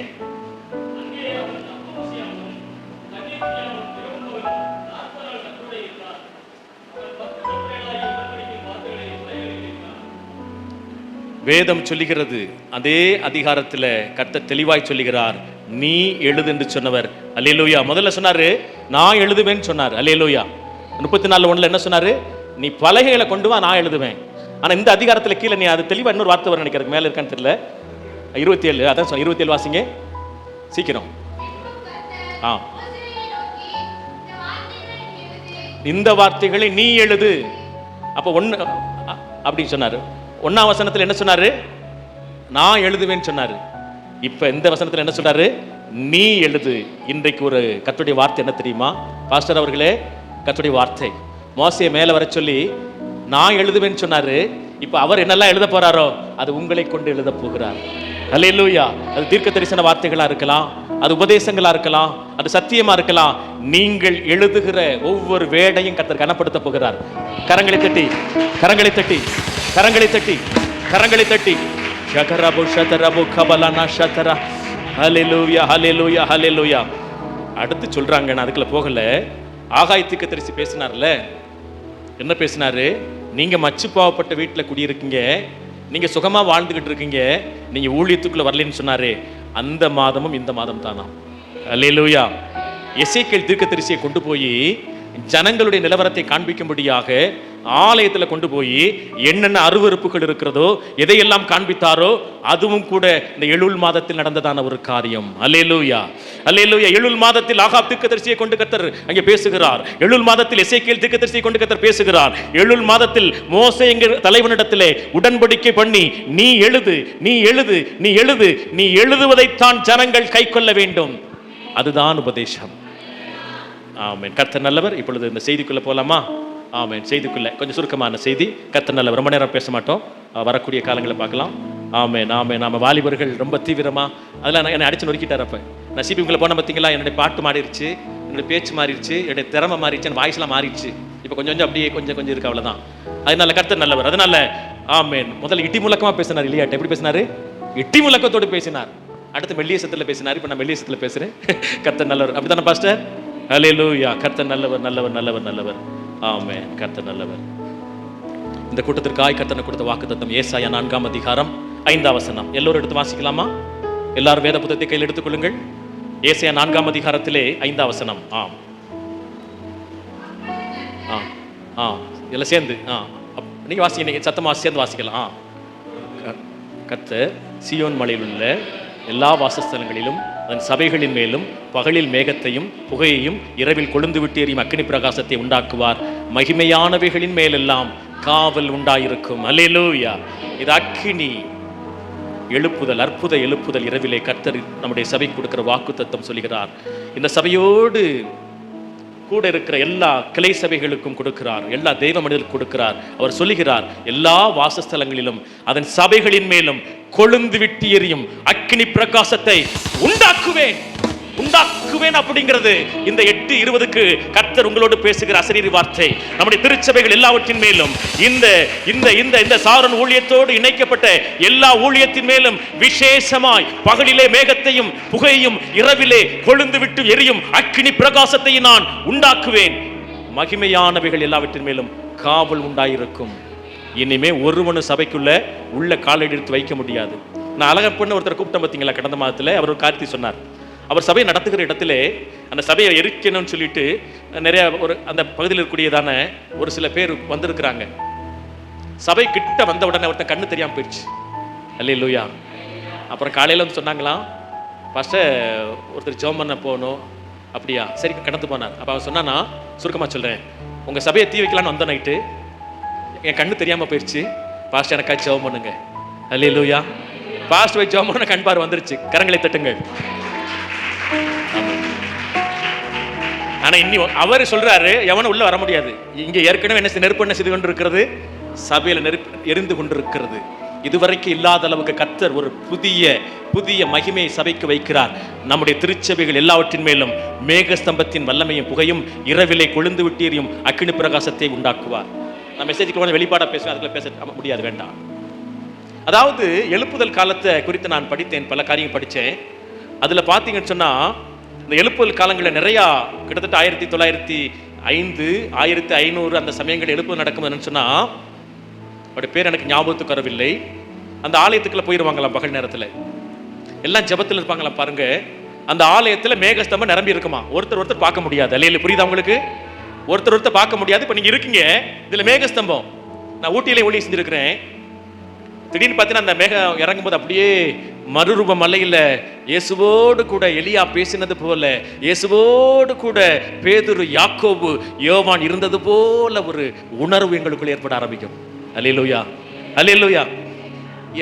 வேதம் சொல்லுகிறது, அதே அதிகாரத்தில் கர்த்தர் தெளிவாய் சொல்லுகிறார், நீ எழுது என்று சொன்னவர். அல்லேலூயா. முதல்ல சொன்னாரு நான் எழுதுவேன்னு சொன்னார். அல்லேலூயா. 34:1 என்ன சொன்னாரு? நீ பலகைகளை கொண்டு வா, நான் எழுதுவேன். ஆனா இந்த அதிகாரத்தில் கீழே நீ அது தெளிவா இன்னொரு வார்த்தை வர நினைக்கிறதுக்கு மேல இருக்கான்னு தெரியல. 27 அதான் சொன்ன. 27 வாசிங்க சீக்கிரம். இந்த வார்த்தைகளை நீ எழுது. அப்ப ஒன்னு அப்படின்னு சொன்னாரு. 1ஆம் வசனத்தில் என்ன சொன்னாரு? நான் எழுதுவேன்னு சொன்னாரு. இப்ப இந்த வசனத்தில் என்ன சொல்றாரு? நீ எழுது. இன்றைக்கு ஒரு கர்த்தருடைய வார்த்தை என்ன தெரியுமா பாஸ்டர் அவர்களே? கர்த்தருடைய வார்த்தை மோசேயை மேல வர சொல்லி நான் எழுதுவேன்னு சொன்னாரு. இப்ப அவர் என்னெல்லாம் எழுத போறாரோ அது உங்களை கொண்டு எழுத போகிறார். அல்லேலூயா. அது தீர்க்க தரிசன வார்த்தைகளா இருக்கலாம், அது உபதேசங்களா இருக்கலாம், அது சத்தியமா இருக்கலாம். நீங்கள் எழுதுகிற ஒவ்வொரு வேடையும் கர்த்தர் கனப்படுத்த போகிறார். கரங்களை தட்டி கரங்களை தட்டி கரங்களை தட்டி கரங்களை தட்டி ஷகரபு ஷதரபு கபலனா ஷதரா. ஹல்லேலூயா ஹல்லேலூயா ஹல்லேலூயா. அடுத்து சொல்றாங்க, நான் அதுக்குள்ள போகல. ஆகாய தீர்க்கதரிசி பேசினார்ல, என்ன பேசினாரு? நீங்க மச்சு பாவப்பட்ட வீட்டுல குடியிருக்கீங்க, நீங்க சுகமா வாழ்ந்துகிட்டு இருக்கீங்க, நீங்க ஊழியத்துக்குள்ள வரலன்னு சொன்னாரு. அந்த மாதமும் இந்த மாதம் தானா? அல்லேலூயா. எசேக்கியேல் தீர்க்கதரிசியை கொண்டு போய் ஜனங்களுடைய நிலவரத்தை காண்பிக்கும்படியாக ஆலயத்தில் கொண்டு போய் என்னென்ன அருவருப்புகள் இருக்கிறதோ எதையெல்லாம் காண்பித்தாரோ அதுவும் கூட இந்த எலுல் மாதத்தில் நடந்ததான ஒரு காரியம். அல்லேலூயா அல்லேலூயா. எலுல் மாதத்தில் ஆகாப் தீர்க்கதரிசியை கொண்டு கர்த்தர் அங்கே பேசுகிறார். எலுல் மாதத்தில் எசேக்கியேல் தீர்க்கதரிசியை கொண்டு கர்த்தர் பேசுகிறார். எலுல் மாதத்தில் மோசே என்கிற தலைவனிடத்திலே உடன்படிக்கை பண்ணி நீ எழுது நீ எழுது நீ எழுது நீ எழுதுவதைத்தான் ஜனங்கள் கை கொள்ள வேண்டும். அதுதான் உபதேசம். ஆமென். கர்த்தர் நல்லவர். இப்பொழுது இந்த செய்திக்குள்ள போலாமா? ஆமென். செய்திக்குள்ள கொஞ்சம் சுருக்கமான செய்தி. கர்த்தர் நல்லவர். ரொம்ப நேரம் பேச மாட்டோம், வரக்கூடிய காலங்களை பார்க்கலாம். ஆமென் ஆமென். நாம வாலிபர்கள் ரொம்ப தீவிரமா அதெல்லாம் என்னை அடிச்சு நொறுக்கிட்டார். அப்ப நான் சிபிக்குள்ள போன பார்த்தீங்களா, என்னுடைய பாட்டு மாறிடுச்சு, என்னுடைய பேச்சு மாறிடுச்சு, என்னுடைய திறமை மாறிடுச்சு, என் வாய்ஸ்லாம் மாறிடுச்சு. இப்போ கொஞ்சம் கொஞ்சம் அப்படியே கொஞ்சம் கொஞ்சம் இருக்கு, அவ்வளவுதான். அதனால கர்த்தர் நல்லவர். அதனால ஆமென். முதல்ல இட்டி முழக்கமா பேசினார் இல்லையா? எப்படி பேசினாரு? இட்டி முழக்கத்தோடு பேசினார். அடுத்து மெல்லிய சத்தத்தில் பேசினார். இப்போ நான் மெல்லிய சத்தத்தில் பேசுறேன். கர்த்தர் நல்லவர். அப்படித்தானே பாஸ்டர்? அல்லேலூயா. கர்த்தர் நல்லவர் நல்லவர் நல்லவர் நல்லவர். ஆமென். கர்த்தர் நல்லவர். இந்த கூட்டத்திற்காய் கர்த்தர் கொடுத்த வாக்குத்தத்தம் ஏசாயா 4ஆம் அதிகாரம் 5ஆம் வசனம். எல்லோரும் எடுத்து வாசிக்கலாமா? எல்லாரும் வேத புத்தகத்தை கையில் எடுத்துக்கொள்ளுங்கள். ஏசாயா 4ஆம் அதிகாரத்திலே 5ஆம் வசனம். எல்லாம் சேர்ந்து நீங்க வாசிங்க, நீங்க சத்தமா சேர்ந்து வாசிக்கலாம். கர்த்தர் சீயோன் மலையில் உள்ள எல்லா வாசஸ்தலங்களிலும் அதன் சபைகளின் மேலும் பகலில் மேகத்தையும் புகையையும் இரவில் கொழுந்து விட்டு எறியும் அக்கினி பிரகாசத்தை உண்டாக்குவார். மகிமையானவைகளின் மேலெல்லாம் காவல் உண்டாயிருக்கும். அல்லேலூயா. இது அக்கினி எழுப்புதல், அற்புத எழுப்புதல். இரவிலே கர்த்தர் நம்முடைய சபைக்கு கொடுக்கிற வாக்குத்தத்தம் சொல்கிறார். இந்த சபையோடு கூட இருக்கிற எல்லா கிளை சபைகளுக்கும் கொடுக்கிறார், எல்லா தெய்வ மனிதர்களுக்கும் கொடுக்கிறார். அவர் சொல்லுகிறார், எல்லா வாசஸ்தலங்களிலும் அதன் சபைகளின் மேலும் கொழுந்து விட்டு எரியும் அக்கினி பிரகாசத்தை உண்டாக்குவேன் உண்டாக்குவேன் அப்படிங்கிறது இந்த 8:20 கர்த்தர் உங்களோடு பேசுகிற அசரீரி வார்த்தை. நம்முடைய திருச்சபைகள் எல்லாவற்றின் மேலும் இந்த இந்த இந்த இந்த சாரன் ஊழியத்தோடு இணைக்கப்பட்ட எல்லா ஊழியத்தின் மேலும் விசேஷமாய் பகலிலே மேகத்தையும் புகையையும் இரவிலே கொழுந்து விட்டு எரியும் அக்கினி பிரகாசத்தையும் நான் உண்டாக்குவேன். மகிமையானவைகள் எல்லாவற்றின் மேலும் காவல் உண்டாயிருக்கும். இனிமே ஒருவனு சபைக்குள்ள உள்ள காலடி எடுத்து வைக்க முடியாது. நான் அழகப்பண்ண ஒருத்தர் கூப்பிட்டேன் பார்த்தீங்களா கடந்த மாதத்தில். அவர் ஒரு காரியத்தை சொன்னார். அவர் சபையை நடத்துகிற இடத்துல அந்த சபையை எரிக்கணும்னு சொல்லிட்டு நிறைய ஒரு அந்த பகுதியில் இருக்கக்கூடியதான ஒரு சில பேர் வந்திருக்கிறாங்க. சபை கிட்ட வந்த உடனே ஒருத்தன் கண்ணு தெரியாமல் போயிடுச்சு. அல்லேலூயா. அப்புறம் காலையில் வந்து சொன்னாங்களாம், ஃபஸ்ட்டு ஒருத்தர் ஜெபம் பண்ண போகணும். அப்படியா, சரி கடந்து போனார். அப்போ அவன் சொன்னான்னா, சுருக்கமாக சொல்கிறேன், உங்கள் சபையை தீ வைக்கலான்னு வந்த நைட்டு என் கண்ணு தெரியாமல் போயிடுச்சு, பாஸ்டர் எனக்காக ஜெபம் பண்ணுங்க. அல்லேலூயா. பாஸ்டர் போய் ஜெபம் பண்ண கண் பார்வை வந்துருச்சு. கரங்களை தட்டுங்கள். ஆனா இன்னி அவர் சொல்றாரு, எவனும் உள்ள வர முடியாது. இங்க ஏற்கனவே என்ன நெருப்பு என்ன செய்து கொண்டிருக்கிறது? சபையில நெருப்பு எரிந்து கொண்டிருக்கிறது. இதுவரைக்கும் இல்லாத அளவுக்கு கர்த்தர் ஒரு புதிய புதிய மகிமையை சபைக்கு வைக்கிறார். நம்முடைய திருச்சபைகள் எல்லாவற்றின் மேலும் மேகஸ்தம்பத்தின் வல்லமையும் புகையும் இரவிலே கொழுந்து விட்டு எரியும் அக்கினி பிரகாசத்தை உண்டாக்குவார். நான் மெசேஜுக்கு கொஞ்சம் வெளிப்பாடா பேசுவேன், அதுக்குள்ள பேச முடியாது, வேண்டாம். அதாவது எழுப்புதல் காலத்தை குறித்து நான் படித்தேன், பல காரியம் படித்தேன். அதுல பார்த்தீங்கன்னு சொன்னா இந்த எழுப்புதல் காலங்களில் நிறையா கிட்டத்தட்ட 1905 1500 அந்த சமயங்கள் எழுப்புதல் நடக்கும் சொன்னா, அவருடைய பேர் எனக்கு ஞாபகத்துக்கு வரவில்லை. அந்த ஆலயத்துக்குள்ள போயிருவாங்களாம் பகல் நேரத்துல, எல்லாம் ஜெபத்தில் இருப்பாங்களாம் பாருங்க. அந்த ஆலயத்துல மேகஸ்தம்பம் நிரம்பி இருக்குமா, ஒருத்தர் பார்க்க முடியாது. அல்லேலூயா, புரியுதா உங்களுக்கு? ஒருத்தர் பார்க்க முடியாது. இப்ப நீங்க இருக்கீங்க, இதுல மேகஸ்தம்பம். நான் ஊட்டியிலே ஊழியம் செஞ்சிருக்கிறேன். திடீர்னு பார்த்தீங்கன்னா அந்த மேகம் இறங்கும் போது அப்படியே மறுரூப மலையில இயேசுவோடு கூட எலியா பேசினது போல, இயேசுவோடு கூட பேதுரு, யாக்கோபு, யோவான் இருந்தது போல ஒரு உணர்வு எங்களுக்குள்ள ஏற்பட ஆரம்பிக்கும். அல்லேலூயா, அல்லேலூயா.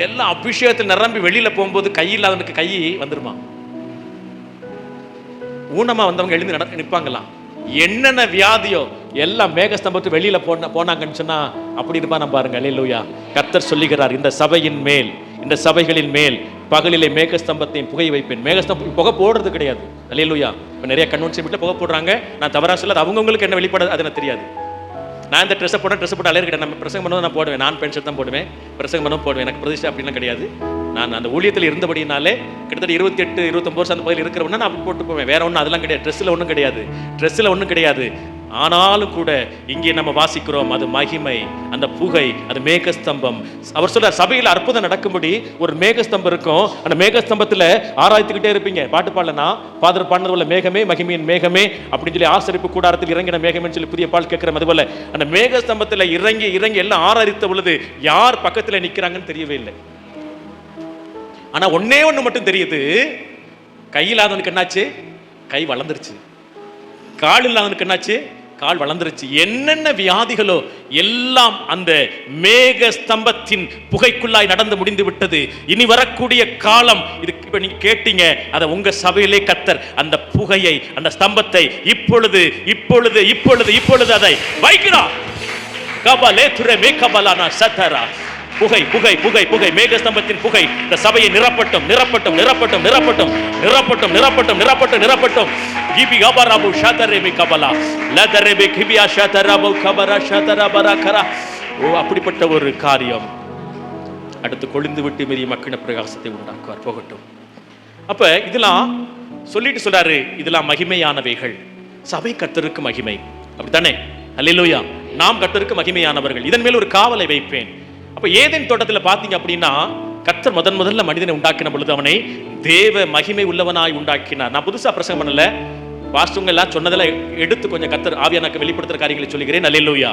எல்லாம் அபிஷேகத்தில் நிரம்பி வெளியில போகும்போது கையில்லாதவனுக்கு கை வந்துருமா, ஊனமா வந்தவங்க எழுந்து நிற்பாங்களாம். என்னென்ன வியாதியோ எல்லாம் மேகஸ்தம்பத்து வெளியில போனாங்கன்னு சொன்னா அப்படி இருப்பா நம்ம பாருங்க. அல்லேலூயா. கர்த்தர் சொல்லுகிறார், இந்த சபையின் மேல், இந்த சபைகளின் மேல் பகலிலே மேகஸ்தம்பத்தையும் புகை வைப்பேன். மேகஸ்தம்பம் புகை போடுறது கிடையாது. அல்லேலூயா. இப்போ நிறைய கன்வென்ஷன் வீட்டில் புகை போடுறாங்க. நான் தவறா சொல்ல, அவங்களுக்கு என்ன வெளிப்பாடு அது எனக்கு தெரியாது. நான் இந்த ட்ரெஸ் போட்டு அலையிற நம்ம பிரசங்கம் பண்ணுவோம், நான் போடுவேன், நான் பென்ஷன் தான் போடுவேன், பிரசங்கம் பண்ணவும் போடுவேன். எனக்கு பிரதிஷ்டை அப்படின்லாம் கிடையாது. நான் அந்த ஊழியத்தில் இருந்தபடினாலே கிட்டத்தட்ட 28-29 வருஷம் அந்த பகுதியில் இருக்கிறவனா நான் அப்படி போட்டு போவேன். வேற ஒன்றும் அதெல்லாம் கிடையாது. ட்ரெஸ்ஸில் ஒன்றும் கிடையாது. ஆனாலும் கூட இங்கே நம்ம வாசிக்கிறோம், அது மகிமை, அந்த புகை, அது மேகஸ்தம்பம். அவர் சொல்ற சபையில் அற்புதம் நடக்கும்படி ஒரு மேகஸ்தம்பம் இருக்கும். அந்த மேகஸ்தம்பத்தில் ஆராய்ச்சிக்கிட்டே இருப்பீங்க. பாட்டு பாடலனா ஃபாதர் பாடினது போல மேகமே மகிமையின் மேகமே அப்படின்னு சொல்லி ஆசரிப்பு கூடாரத்தில் இறங்கின மேகமே சொல்லி புதிய பால் கேட்கிறோம். அது போல அந்த மேகஸ்தம்பத்தில் இறங்கி எல்லாம் ஆராய்த்த பொழுது யார் பக்கத்தில் நிற்கிறாங்கன்னு தெரியவே இல்லை. ஆனா ஒன்னே ஒண்ணு மட்டும் தெரியுது, கையில்லாதவனுக்கு என்னாச்சு, கை வளர்ந்துருச்சு. கால் இல்லாதவனுக்கு என்னாச்சு, கால் வளர்ந்துருச்சு. என்னென்ன வியாதிகளோ எல்லாம் அந்த மேக ஸ்தம்பத்தின் புகைக்குள்ளாய் நடந்து முடிந்து விட்டது. இனி வரக்கூடிய காலம் இது. இப்ப நீங்க கேட்டீங்க, அதை உங்க சபையிலே கர்த்தர் அந்த புகையை, அந்த ஸ்தம்பத்தை இப்பொழுது இப்பொழுது இப்பொழுது இப்பொழுது அதை வைக்கிறார். கபலே துரே மேகபலானா சதரா. புகை புகை புகை புகை, மேகஸ்தம்பத்தின் புகை இந்த சபையை நிரப்பட்டும் நிரப்பட்டும் நிரப்பட்டும் நிரப்பட்டும் நிரப்பட்டும் நிரப்பட்டும் நிரப்பட்டும் நிரப்பட்டும். கிபி கபராபு ஷதரேபி கபலா லதரேபி கிபியா ஷதராபு கபரா ஷதரபரா கரா. ஓ, அப்படிப்பட்ட ஒரு காரியம் அடுத்து கொழுந்து விட்டு மீறி மக்கின பிரகாசத்தை உண்டாக்குவார். போகட்டும். அப்ப இதெல்லாம் சொல்லிட்டு சொல்றாரு, இதெல்லாம் மகிமையானவைகள். சபை கர்த்தருக்கு மகிமை, அப்படித்தானே? அல்லேலூயா. நாம் கர்த்தருக்கு மகிமையானவர்கள். இதன் மேல் ஒரு காவலை வைப்பேன். அப்ப ஏதேன் தோட்டத்தில் பார்த்தீங்க அப்படின்னா கர்த்தர் முதல்ல மனிதனை உண்டாக்கின பொழுது அவனை தேவ மகிமை உள்ளவனாய் உண்டாக்கினார். நான் புதுசா பிரசங்கம் பண்ணல, பாஸ்டவங்க எல்லாம் சொன்னதெல்லாம் எடுத்து கொஞ்சம் கர்த்தர் ஆவியானக்கு வெளிப்படுத்துற காரியங்களை சொல்லுகிறேன். அல்லேலூயா.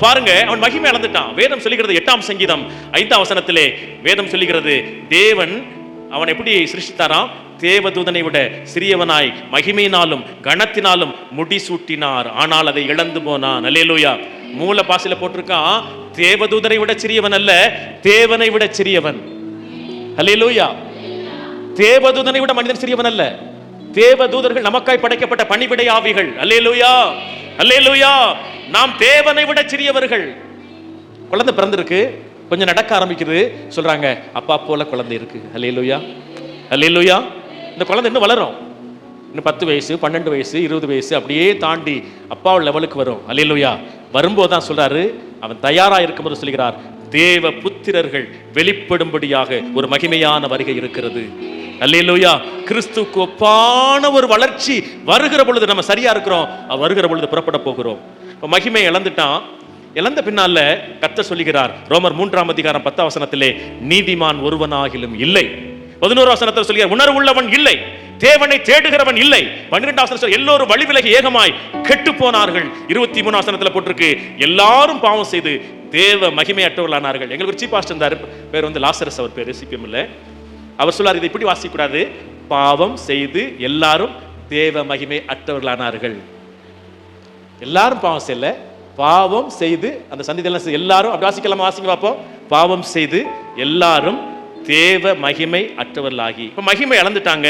பாருங்க, அவன் மகிமை இழந்துட்டான். வேதம் சொல்லுகிறது 8ஆம் சங்கீதம் 5ஆம் வசனத்திலே வேதம் சொல்லுகிறது, தேவன் அவன் எப்படி சிருஷ்டித்தாராம், தேவதூதனை விட சிறியவனாய் மகிமையினாலும் கனத்தினாலும் முடிசூட்டினார், ஆனால் அதை இழந்து போனான். அல்லேலூயா. மூல பாசில போட்டிருக்கான், தேவதூதனை விட சிறியவன் அல்ல, தேவனை விட சிறியவன். அல்லேலூயா. தேவதூதனை விட மனிதன் சிறியவன் அல்ல. தேவதூதர்கள் நமக்காய் படைக்கப்பட்ட பணிவிடை ஆவிகள். அல்லேலூயா, அல்லேலூயா. நாம் தேவனை விட சிறியவர்கள். குழந்தை பிறந்திருக்கு, கொஞ்சம் நடக்க ஆரம்பிக்குது, சொல்றாங்க அப்பா போல குழந்தை இருக்கு. அல்லேலூயா, அல்லேலூயா. இந்த குழந்தை இன்னும் வளரும், இன்னும் 10 வயசு 12 வயசு 20 வயசு அப்படியே தாண்டி அப்பா லெவலுக்கு வரும். அல்லேலூயா. வரும்போது தான் சொல்றாரு, அவன் தயாரா இருக்கும்போது சொல்கிறார், தேவ புத்திரர்கள் வெளிப்படும்படியாக ஒரு மகிமையான வருகை இருக்கிறது. அல்லேலூயா. கிறிஸ்துவுக்கு ஒப்பான ஒரு வளர்ச்சி வருகிற பொழுது நம்ம சரியா இருக்கிறோம், வருகிற பொழுது புறப்பட போகிறோம். மகிமை இழந்துட்டான். இழந்த பின்னால கர்த்தர் சொல்லுகிறார், ரோமர் 3ஆம் அதிகாரம் 10ஆம் வசனத்திலே, நீதிமான் ஒருவனாகிலும் இல்லை. 11ஆம் வசனத்தில் சொல்கிறார், உணர்வுள்ளவன் இல்லை, தேவனை தேடுகிறவன் இல்லை. 12ஆம் வசனத்தில் எல்லோரும் வழி விலகி ஏகமாய் கெட்டு போனார்கள். 23ஆம் வசனத்தில் போட்டிருக்கு, எல்லாரும் பாவம் செய்து தேவ மகிமையற்றவர்களானார்கள். எங்களுக்கு ஒரு சீஃப் பாஸ்டர் இருந்தார், பேர் வந்து லாசரஸ், அவர் பேர் சிபிஎம் இல்ல. அவர் சொல்லார், இதை இப்படி வாசிக்க கூடாது, பாவம் செய்து எல்லாரும் தேவ மகிமை அற்றவர்களானார்கள். எல்லாரும் பாவம் செய்யல, பாவம் செய்து அந்த சந்திதெல்லாம் எல்லாரும் அப்படி வாசிக்கலாமா? வாசிங்க பார்ப்போம். பாவம் செய்து எல்லாரும் தேவ மகிமை அற்றவர்களாகி. இப்ப மகிமை இழந்துட்டாங்க.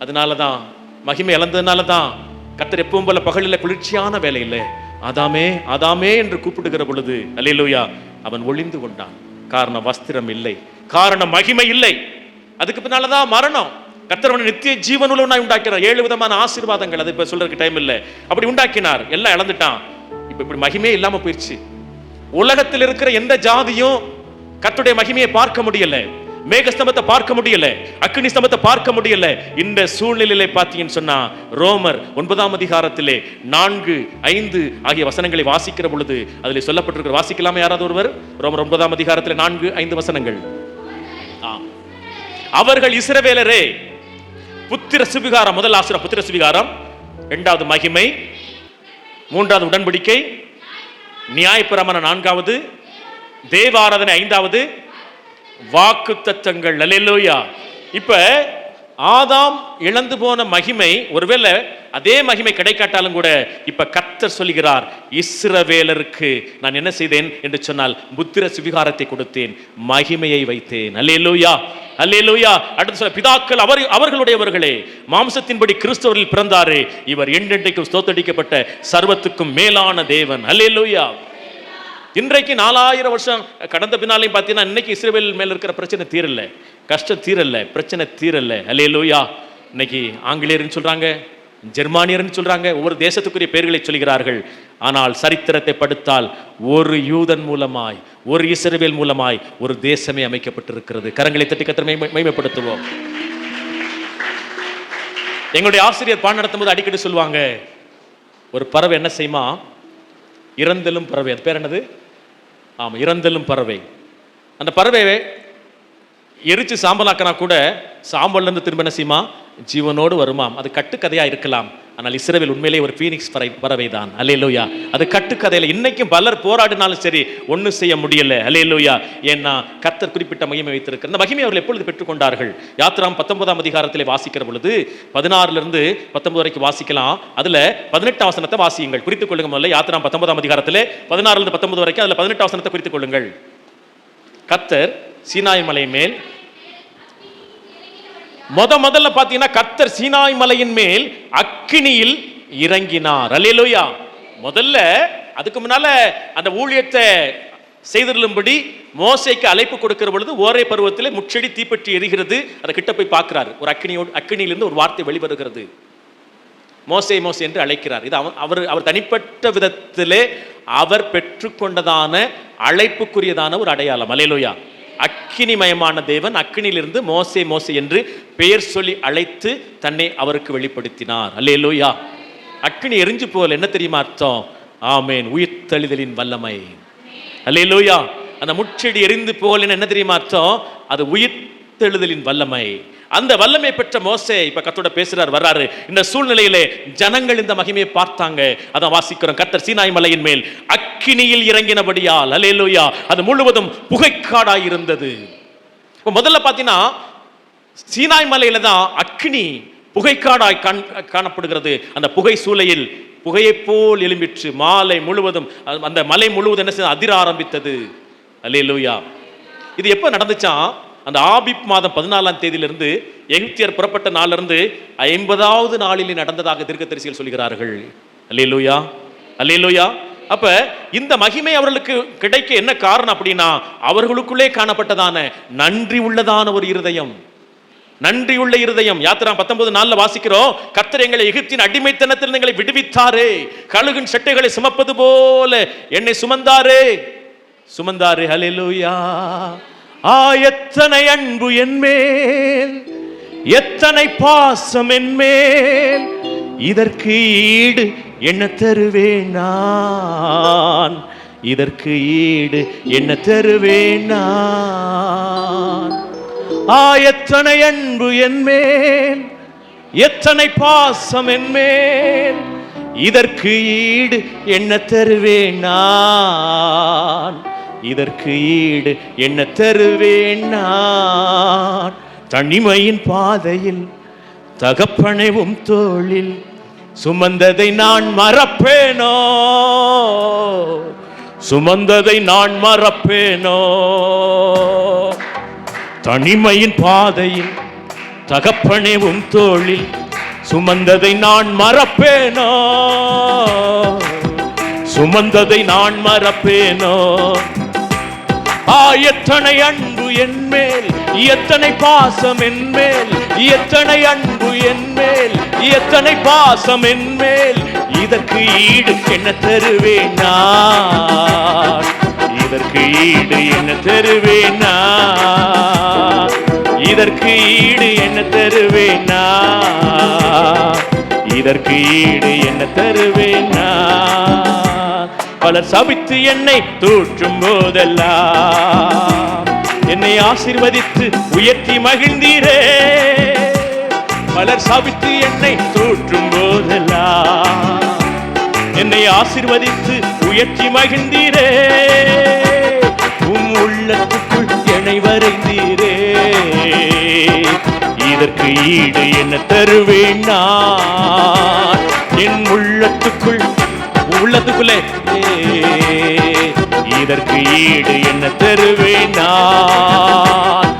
அதனாலதான், மகிமை இழந்ததுனாலதான் கர்த்தர் எப்பவும் போல பகலில் குளிர்ச்சியான வேலை இல்லை, ஆதாமே ஆதாமே என்று கூப்பிடுகிற பொழுது அல்லேலூயா அவன் ஒளிந்து கொண்டான். காரணம் வஸ்திரம் இல்லை, காரணம் மகிமை இல்லை. அதுக்கு பின்னாலதான் மரணம். கர்த்தர் அவனை நித்திய ஜீவன் உள்ளவனாய் உண்டாக்கினார். 7 விதமான ஆசீர்வாதங்கள், அது இப்ப சொல்றதுக்கு டைம் இல்லை, அப்படி உண்டாக்கினார். எல்லாம் இழந்துட்டான். இப்ப இப்படி மகிமையே இல்லாம போயிடுச்சு. உலகத்தில் இருக்கிற எந்த ஜாதியும் கர்த்தருடைய மகிமையை பார்க்க முடியல. மேகஸ்தம்பத்தை பார்க்க முடியல, அக்கினி ஸ்தம்பத்தை பார்க்க முடியல. இந்த சூழ்நிலையிலே பார்த்தீங்கன்னு சொன்னா ரோமர் 9ஆம் அதிகாரத்திலே 4, 5 ஆகிய வசனங்களை வாசிக்கிற பொழுது அதில் சொல்லப்பட்டிருக்கிற, வாசிக்கலாமா யாராவது ஒருவர்? ரோமர் 9ஆம் அதிகாரத்திலே 4, 5 வசனங்கள். அவர்கள் இஸ்ரவேலரே, புத்திர சுவிகாரம், முதல் ஆசீர்வாதம் புத்திர சுவிகாரம், இரண்டாவது மகிமை, மூன்றாவது உடன்படிக்கை, நியாயப்பிரமாணம் 4வது, தேவாராதனை 5வது, வாக்குத்தத்தங்கள். அல்லேலூயா. இப்ப ஆதாம் இழந்து போன மகிமை, ஒருவேளை அதே மகிமை கிடைக்காட்டாலும் கூட இப்ப கர்த்தர் சொல்கிறார், இஸ்ரவேலருக்கு நான் என்ன செய்தேன் என்று சொன்னால் புத்திர சுவிகாரத்தை கொடுத்தேன், மகிமையை வைத்தேன். அல்லேலூயா, அல்லேலூயா. அடுத்து சொல்ல, பிதாக்கள் அவர்களுடையவர்களே, மாம்சத்தின்படி கிறிஸ்துவரில் பிறந்தாரே, இவர் என்றென்றைக்கும் ஸ்தோத்தரிக்கப்பட்ட சர்வத்துக்கும் மேலான தேவன். அல்லேலூயா. இன்றைக்கு 4000 வருஷம் கடந்த பின்னாலையும் பார்த்தீங்கன்னா இன்னைக்கு இஸ்ரவேல் மேல இருக்கிற பிரச்சனை தீரல, கஷ்டம் தீரல, பிரச்சனை தீரல. அல்லேலூயா. இன்னைக்கு ஆங்கிலேயர்னு சொல்றாங்க, ஜெர்மானியர்னு சொல்றாங்க, ஒவ்வொரு தேசத்துக்குரிய பெயர்களை சொல்கிறார்கள். ஆனால் சரித்திரத்தை படுத்தால் ஒரு யூதன் மூலமாய், ஒரு இஸ்ரவேல் மூலமாய் ஒரு தேசமே அமைக்கப்பட்டிருக்கிறது. கரங்களை தட்டி கர்த்தரை மகிமைப்படுத்துவோம். எங்களுடைய ஆசிரியர் பாடம் நடத்தும் போது அடிக்கடி சொல்லுவாங்க, ஒரு பறவை என்ன செய்யுமா, இறந்தலும் பறவை, அது பேர் என்னது? ஆமா, இறந்தலும் பறவை. அந்த பறவையை எரிச்சு சாம்பலாக்கினா கூட சாம்பல்ல இருந்து திரும்ப என்ன செய்யுமா, ஜீவனோடு வருமாம். அது கட்டுக்கதையா இருக்கலாம், ஆனால் இஸ்ரவேல் உண்மையிலே ஒரு பீனிக்ஸ் பறவை தான். அல்லேலூயா. அது கட்டுக்கதையில இன்னைக்கும் பலர் போராடினாலும் சரி ஒன்றும் செய்ய முடியல. அல்லேலூயா. ஏன்னா கர்த்தர் குறிப்பிட்ட மகிமை வைத்திருக்கிறார். அந்த மகிமை அவர்கள் எப்பொழுது பெற்றுக்கொண்டார்கள்? யாத்திராம் 19ஆம் அதிகாரத்திலே வாசிக்கிற பொழுது 16 19 வரைக்கும் வாசிக்கலாம். அதுல 18 வசனத்தை வாசியுங்கள், குறித்துக் கொள்ளுங்க. முதல்ல யாத்திராம் 19ஆம் அதிகாரத்திலே 16 19 வரைக்கும், அதுல 18 வசனத்தை குறித்துக் கொள்ளுங்கள். கர்த்தர் சீனாய் மலை மேல் முதல்ல பாத்தீங்கன்னா, கர்த்தர் சீனாய் மலையின் மேல் அக்கினியில் இறங்கினார். அல்லேலூயா. முதல்ல அதுக்கு முன்னால அந்த ஊழியத்தை செய்திருக்கும்படி மோசேக்கு அழைப்பு கொடுக்கிற பொழுது ஓரே பருவத்திலே முச்செடி தீப்பற்றி எரிகிறது. அதை கிட்ட போய் பார்க்கிறார். ஒரு அக்கினியிலிருந்து ஒரு வார்த்தை வெளிவருகிறது, மோசே மோசே என்று அழைக்கிறார். இது அவர் தனிப்பட்ட விதத்திலே அவர் பெற்றுக்கொண்டதான அழைப்புக்குரியதான ஒரு அடையாளம். அல்லேலூயா. அக்கினிமயமான தேவன் அக்கினியிலிருந்து மோசே மோசே என்று பெயர் சொல்லி அழைத்து தன்னை அவருக்கு வெளிப்படுத்தினார். அல்லேலூயா. அக்கினி எரிஞ்சு போல என்ன தெரியுமா அர்த்தம்? ஆமேன், உயிர்த்தெழுதலின் வல்லமை. அல்லேலூயா. அந்த முச்செடி எரிந்து போல என்ன தெரியுமா அர்த்தம்? அது உயிர்த்தெழுதலின் வல்லமை. அந்த வல்லமை பெற்ற மோசே இப்ப கர்த்தரோட பேசுறார், வர்றாரு. இந்த சூழ்நிலையிலே ஜனங்கள் இந்த மகிமையை பார்த்தாங்க. அதான் வாசிக்கிறோம், கர்த்தர் சீனாய் மலையின் மேல் அக்கினியில் இறங்கினபடியால். அல்லேலூயா. அது முழுவதும் புகைக்காடாய் இருந்தது. முதல்ல பாத்தீங்கன்னா சீனாய் மலையில தான் அக்கினி புகைக்காடாய் காணப்படுகிறது. அந்த புகை சூளையில் புகையை போல் எழும்பிற்று. மாலை முழுவதும் அந்த மலை முழுவதும் என்ன செய்ய அதிர ஆரம்பித்தது. அல்லேலூயா. இது எப்ப நடந்துச்சா? அந்த ஆபிப் மாதம் 14ஆம் தேதியிலிருந்து எகிப்தியர் புறப்பட்ட நாளிலிருந்து 50வது நாளிலே நடந்ததாக தீர்க்கதரிசிகள் சொல்கிறார்கள். அல்லேலூயா, அல்லேலூயா. அப்ப இந்த மகிமை அவர்களுக்கு கிடைக்க என்ன காரணம் அப்படின்னா, அவர்களுக்குள்ளே காணப்பட்டதான நன்றி உள்ளதான ஒரு இருதயம், நன்றி உள்ள இருதயம். யாத்திராம் 19:4 வாசிக்கிறோம், கர்த்தர் எங்களை எகிப்தின் அடிமைத்தனத்தில் எங்களை விடுவித்தாரே, கழுகின் சட்டைகளை சுமப்பது போல என்னை சுமந்தாரே. அல்லேலூயா. எத்தனை அன்பு என்மேல், எத்தனை பாசம் என்மேல், இதற்கு ஈடு என்ன தருவேன் நான், இதற்கு ஈடு என்ன தருவேன் நான். எத்தனை அன்பு என்மேல், எத்தனை பாசம் என்மேல், இதற்கு ஈடு என்ன தருவேன் நான், இதற்கு ஈடு என்ன தருவேன் நான். தனிமையின் பாதையில் தகப்பனைவும் தோளில் சுமந்ததை நான் மறப்பேனோ, சுமந்ததை நான் மறப்பேனோ. தனிமையின் பாதையில் தகப்பனைவும் தோளில் சுமந்ததை நான் மறப்பேனோ, சுமந்ததை நான் மறப்பேனோ. எத்தனை அன்பு என்மேல், எத்தனை பாசம் என்மேல், எத்தனை அன்பு என்மேல், எத்தனை பாசம் என்மேல், இதற்கு ஈடு என்ன தருவேன் நான், இதற்கு ஈடு என்ன தருவேன் நான். இதற்கு ஈடு என்ன தருவேனா, இதற்கு ஈடு என்ன தருவேனா. பலர் சபித்து என்னை தூற்றும் போதெல்லாம் என்னை ஆசீர்வதித்து உயர்த்தி மகிழ்ந்தீரே. பலர் சபித்து என்னை தூற்றும் போதெல்லாம் என்னை ஆசீர்வதித்து உயர்த்தி மகிழ்ந்தீரே. உம் உள்ளத்துக்குள் என்னை வரைந்தீரே, இதற்கு ஈடு என்ன தருவேன் நான். என் உள்ளத்துக்குள்ளே இதற்கு ஈடு என்ன தருவேன் நான்.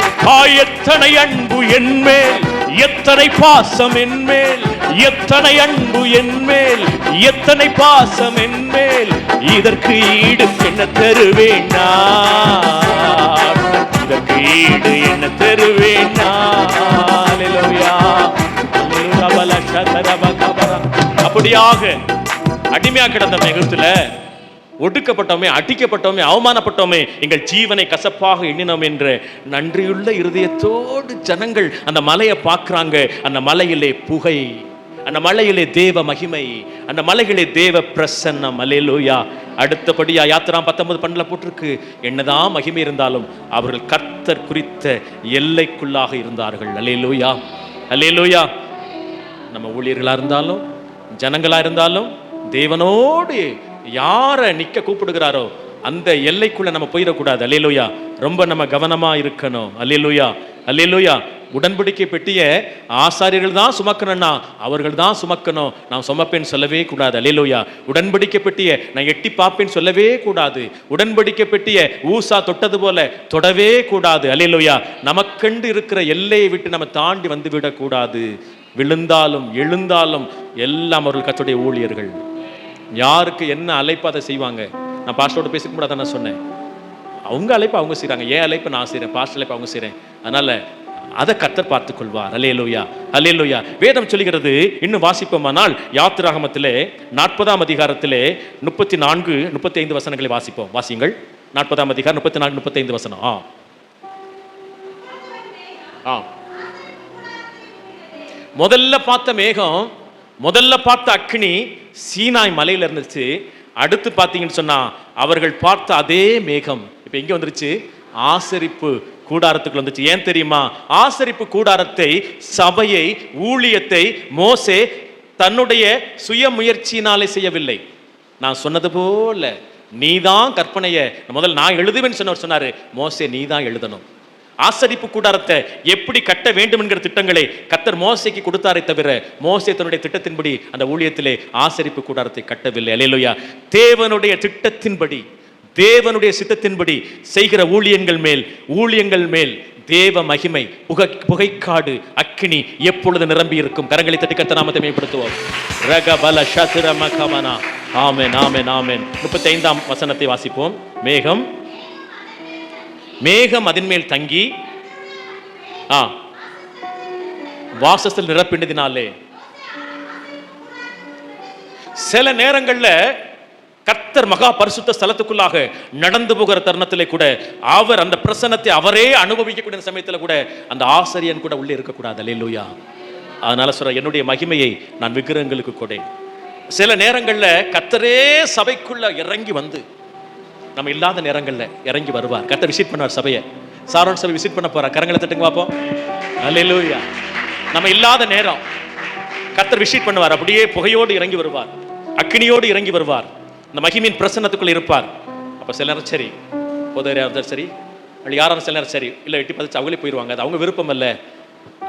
எத்தனை அன்பு என்மேல், எத்தனை பாசம் என்மேல், எத்தனை அன்பு என்மேல், எத்தனை பாசம் என்மேல், இதற்கு ஈடு என்ன தருவேன் நான். இதற்கு ஈடு என்ன தருவேன் நான். அப்படியாக அடிமையா கிடந்த எகிப்துல ஒடுக்கப்பட்டோமே, அடிக்கப்பட்டோமே, அவமானப்பட்டோமே, எங்கள் ஜீவனை கசப்பாக எண்ணினோம் என்ற நன்றியுள்ள இருதயத்தோடு ஜனங்கள் அந்த மலையை பார்க்கிறாங்க. அந்த மலையிலே புகை, அந்த மலையிலே தேவ மகிமை, அந்த மலையிலே தேவ பிரசன்னம். அல்லேலூயா. அடுத்தபடியா யாத்திராம் 19:12 போட்டிருக்கு, என்னதான் மகிமை இருந்தாலும் அவர்கள் கர்த்தர் குறித்த எல்லைக்குள்ளாக இருந்தார்கள். அல்லேலூயா, அல்லேலூயா. நம்ம ஊழியர்களா இருந்தாலும் ஜனங்களா இருந்தாலும் தேவனோடு யாரை நிக்க கூப்பிடுகிறாரோ அந்த எல்லைக்குள்ள நம்ம போயிடக்கூடாது. அல்லேலூயா. ரொம்ப நம்ம கவனமா இருக்கணும். அல்லேலூயா, அல்லேலூயா. உடன்படிக்கை பெட்டிய ஆசாரியர்கள் தான் சுமக்கணும்னா அவர்கள் தான் சுமக்கணும், நான் சுமப்பேன்னு சொல்லவே கூடாது. அல்லேலூயா. உடன்படிக்கை பெட்டிய நான் எட்டி பார்ப்பேன்னு சொல்லவே கூடாது. உடன்படிக்கை பெட்டிய ஊசா தொட்டது போல தொடவே கூடாது. அல்லேலூயா. நமக்கண்டு இருக்கிற எல்லையை விட்டு நம்ம தாண்டி வந்து விடக்கூடாது. விழுந்தாலும் எழுந்தாலும் எல்லாம் அவர்கள் கர்த்தருடைய ஊழியர்கள். யாருக்கு என்ன அழைப்பு அதை செய்வாங்க. நான் பாஸ்டரோட பேசிக்க கூட நான் சொன்னேன், அவங்க அழைப்பு அவங்க செய்கிறாங்க, என் அழைப்பு நான் செய்கிறேன், பாஸ்டர் அழைப்பு அவங்க செய்கிறேன். அதனால அதை கர்த்தர் பார்த்துக் கொள்வார். அல்லேலூயா, அல்லேலூயா. வேதம் சொல்லுகிறது, இன்னும் வாசிப்போமானால் யாத்திராகமத்திலே 40ஆம் அதிகாரத்திலே 34, 35 வசனங்களை வாசிப்போம். வாசியுங்கள். 40ஆம் அதிகாரம் 34, 35 வசனம். முதல்ல பார்த்த மேகம், முதல்ல பார்த்த அக்னி சீனாய் மலையில இருந்துச்சு. அடுத்து பார்த்தீங்கன்னு சொன்னா அவர்கள் பார்த்த அதே மேகம் இப்ப எங்க வந்துருச்சு? ஆசரிப்பு கூடாரத்துக்கு வந்துச்சு. ஏன் தெரியுமா? ஆசரிப்பு கூடாரத்தை, சபையை, ஊழியத்தை மோசே தன்னுடைய சுய முயற்சியினாலே செய்யவில்லை. நான் சொன்னது போல நீதான் கற்பனையை முதல்ல நான் எழுதுவேன்னு சொன்னவர் சொன்னாரு, மோசே நீதான் எழுதணும். ஆசரிப்பு கூடாரத்தை எப்படி கட்ட வேண்டும் என்கிற திட்டங்களை கர்த்தர் மோசேக்கு கொடுத்தாரே தவிர மோசே தன்னுடைய திட்டத்தின்படி அந்த ஊழியத்திலே ஆசரிப்பு கூடாரத்தை கட்டவில்லை. அல்லேலூயா. தேவனுடைய திட்டத்தின்படி, தேவனுடைய சித்தத்தின்படி செய்கிற ஊழியங்கள் மேல் தேவ மகிமை, புகைக்காடு, அக்கினி எப்பொழுது நிரம்பி இருக்கும். கரங்களை தட்டி கர்த்தர் நாமத்தை மேம்படுத்துவோம். ரகபல ஷத்ரமகமனா. ஆமென், ஆமென், ஆமென். 35ஆம் வசனத்தை வாசிப்போம். மேகம் அதன் மேல் தங்கி வாசஸ்தல் நிரப்பினதினாலே சில நேரங்கள்ல கர்த்தர் மகா பரிசுத்த ஸ்தலத்துக்குள்ளாக நடந்து போகிற தருணத்திலே கூட அவர் அந்த பிரசன்னத்தை அவரே அனுபவிக்கக்கூடிய சமயத்துல கூட அந்த ஆசாரியன் கூட உள்ளே இருக்கக்கூடாது. அல்லேலூயா. அதனால சொல்ற, என்னுடைய மகிமையை நான் விக்கிரகங்களுக்கு கொடேன். சில நேரங்கள்ல கர்த்தரே சபைக்குள்ள இறங்கி வந்து நம்ம இல்லாத நேரங்கள்ல இறங்கி வருவார். கர்த்தர் விசிட் பண்ணுவார் சபையை. சாரோன் சபை விசிட் பண்ண போறார். கரங்களை தட்டுங்க பார்ப்போம். அல்லேலூயா. நம்ம இல்லாத நேரம் கர்த்தர் விசிட் பண்ணுவார். அப்படியே புகையோடு இறங்கி வருவார், அக்கினியோடு இறங்கி வருவார், அந்த மகிமையின் பிரசன்னத்துக்குள்ள இருப்பார். அப்ப சில நேரம் சரி, பொதுவாக சரி, யாரும் சில நேரம் சரி இல்லை, எட்டி பதிச்சு அவங்களே போயிடுவாங்க. அது அவங்க விருப்பம் இல்லை,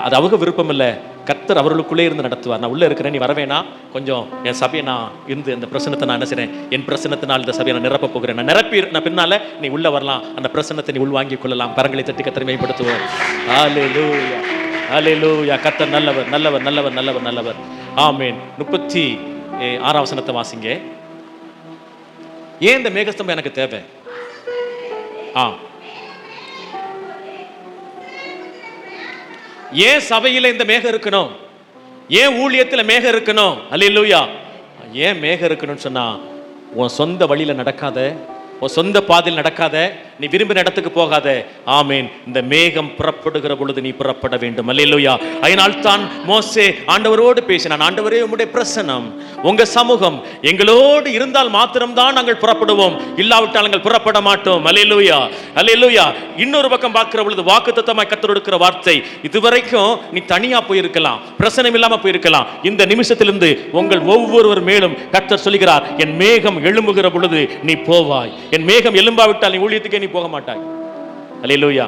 அது அவங்க விருப்பம் இல்லை. கர்த்தர் அவர்களுக்குள்ளே இருந்து நடத்துவார். நான் உள்ள இருக்கிறேன், நீ வரவேனா, கொஞ்சம் என் சபையை நான் இருந்து அந்த பிரசன்னத்தை நான் என்ன செய்றேன், என் பிரசன்னத்தினால் இந்த சபையை நான் நிரப்ப போகிறேன். நான் நிரப்பி நான் பின்னால நீ உள்ள வரலாம், அந்த பிரசன்னத்தை நீ உள்வாங்கிக் கொள்ளலாம். கரங்களை தட்டி கர்த்தரை மேம்படுத்துவோம். அல்லேலூயா, அல்லேலூயா. கர்த்தர் நல்லவர், நல்லவர், நல்லவர், நல்லவர், நல்லவர். ஆமென். 36ஆம் வசனத்தை வாசிங்க. ஏன் இந்த மேகஸ்தம்பம் எனக்கு தேவை? ஏன் சபையில இந்த மேகம் இருக்கணும்? ஏன் ஊழியத்துல மேகம் இருக்கணும்? அல்லேலூயா. ஏன் மேகம் இருக்கணும்னு சொன்னா, உன் சொந்த வழியில நடக்காத, உன் சொந்த பாதையில் நடக்காத, நீ விரும்பின இடத்துக்கு போகாத. ஆமேன். இந்த மேகம் புறப்படுகிற பொழுது நீ புறப்பட வேண்டும். அல்லேலூயா. அதனால் தான் மோசே ஆண்டவரோடு பேசினான். ஆண்டவரே, உம்முடைய பிரசன்னம், உங்க சமூகம் எங்களோடு இருந்தால் மாத்திரம்தான் நாங்கள் புறப்படுவோம், இல்லாவிட்டால் நாங்கள் புறப்பட மாட்டோம். அல்லேலூயா, அல்லேலூயா. இன்னொரு பக்கம் பார்க்கிற பொழுது வாக்குத்தத்தமாய் கர்த்தர் கொடுக்கிற வார்த்தை, இதுவரைக்கும் நீ தனியா போயிருக்கலாம், பிரசனம் இல்லாம போயிருக்கலாம். இந்த நிமிஷத்திலிருந்து உங்கள் ஒவ்வொருவர் மேலும் கர்த்தர் சொல்கிறார், என் மேகம் எழும்புகிற பொழுது நீ போவாய். என் மேகம் எழும்பாவிட்டால் நீ ஊழியத்துக்கே நீ போக மாட்டாய். அல்லேலூயா.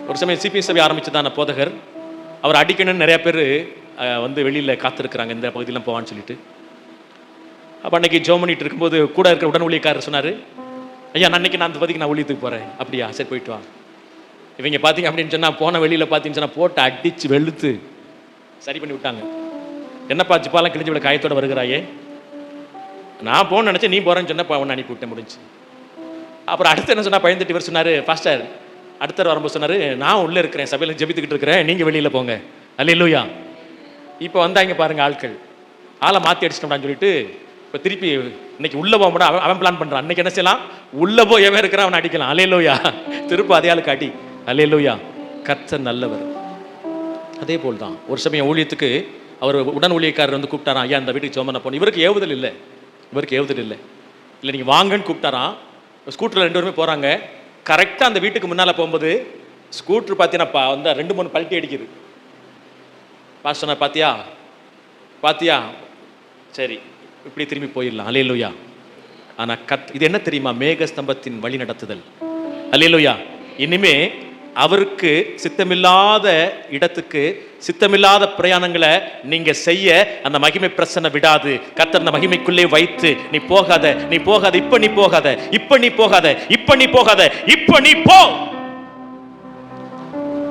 ஒரு சமயம் சிபிஎஸ் சபை ஆரம்பிச்சதான போதகர், அவர் அடிக்கணும்னு நிறைய பேர் வந்து வெளியில் காத்திருக்கிறாங்க இந்த பகுதியெலாம் போவான்னு சொல்லிட்டு. அப்போ அன்னைக்கு ஜோம் பண்ணிட்டு இருக்கும்போது கூட இருக்கிற உடன் ஊழியக்காரர் சொன்னார், ஐயா அன்னைக்கு நான் அந்த பகுதிக்கு நான் ஊழியத்துக்கு போகிறேன். அப்படியா, சரி போயிட்டு வா. இவங்க பார்த்தீங்க அப்படின்னு சொன்னால் போன வெளியில் பார்த்தீங்கன்னு சொன்னால் போட்டு அடித்து வெளுத்து சரி பண்ணி விட்டாங்க. என்னப்பா ஜிப்பாலாம் கிழிஞ்சு விட காயத்தோடு வருகிறாயே, நான் போன்னு நினச்சேன், நீ போகிறேன்னு சொன்னால் ஒன்று அனுப்பி விட்டேன், முடிஞ்சு. அப்புறம் அடுத்து என்ன சொன்னால் பயந்துட்டு இவர் சொன்னார், பாஸ்டர் அடுத்தர் வரும்போது சொன்னார், நான் உள்ளே இருக்கிறேன், சபையில் ஜெபித்துக்கிட்டு இருக்கிறேன், நீங்கள் வெளியில் போங்க. அல்லேலூயா. இப்போ வந்தாங்க பாருங்க ஆட்கள், ஆளை மாற்றி அடிச்சிட்டோம்டான்னு சொல்லிட்டு இப்போ திருப்பி இன்னைக்கு உள்ளே போக முடியும். அவன் பிளான் பண்ணுறான், அன்னைக்கு என்ன செய்யலாம், உள்ளே போய் எவன் இருக்கிறான் அவனை அடிக்கலாம். அல்லேலூயா. திருப்ப அதே ஆளுக்கு அடி. அல்லேலூயா. கர்த்தர் நல்லவர். அதே போல் தான் ஒரு சமயம் ஊழியத்துக்கு அவர் உடன் ஊழியக்காரர் வந்து கூப்பிட்டாராம், ஐயா இந்த வீட்டுக்கு சோமனை போகணும். இவருக்கு ஏவுதல் இல்லை, இல்லை நீங்கள் வாங்கன்னு கூப்பிட்டாராம். ஸ்கூட்டரில் 2 பேருமே போகிறாங்க. கரெக்டாக அந்த வீட்டுக்கு முன்னால் போகும்போது ஸ்கூட்ரு பார்த்தீங்கன்னா வந்து 2-3 பல்ட்டி அடிக்குது. பாஸ்டர் பாத்தியா, சரி இப்படி திரும்பி போயிடலாம். அல்லேலூயா. ஆனால் இது என்ன தெரியுமா, மேகஸ்தம்பத்தின் வழி நடத்துதல். அல்லேலூயா. இனிமே அவருக்கு சித்தமில்லாத இடத்துக்கு, சித்தமில்லாத பிரயாணங்களை நீங்க செய்ய அந்த மகிமை பிரசன்ன விடாது. கர்த்தர் அந்த மகிமைக்குள்ளே வைத்து, நீ போகாத, இப்ப நீ போ,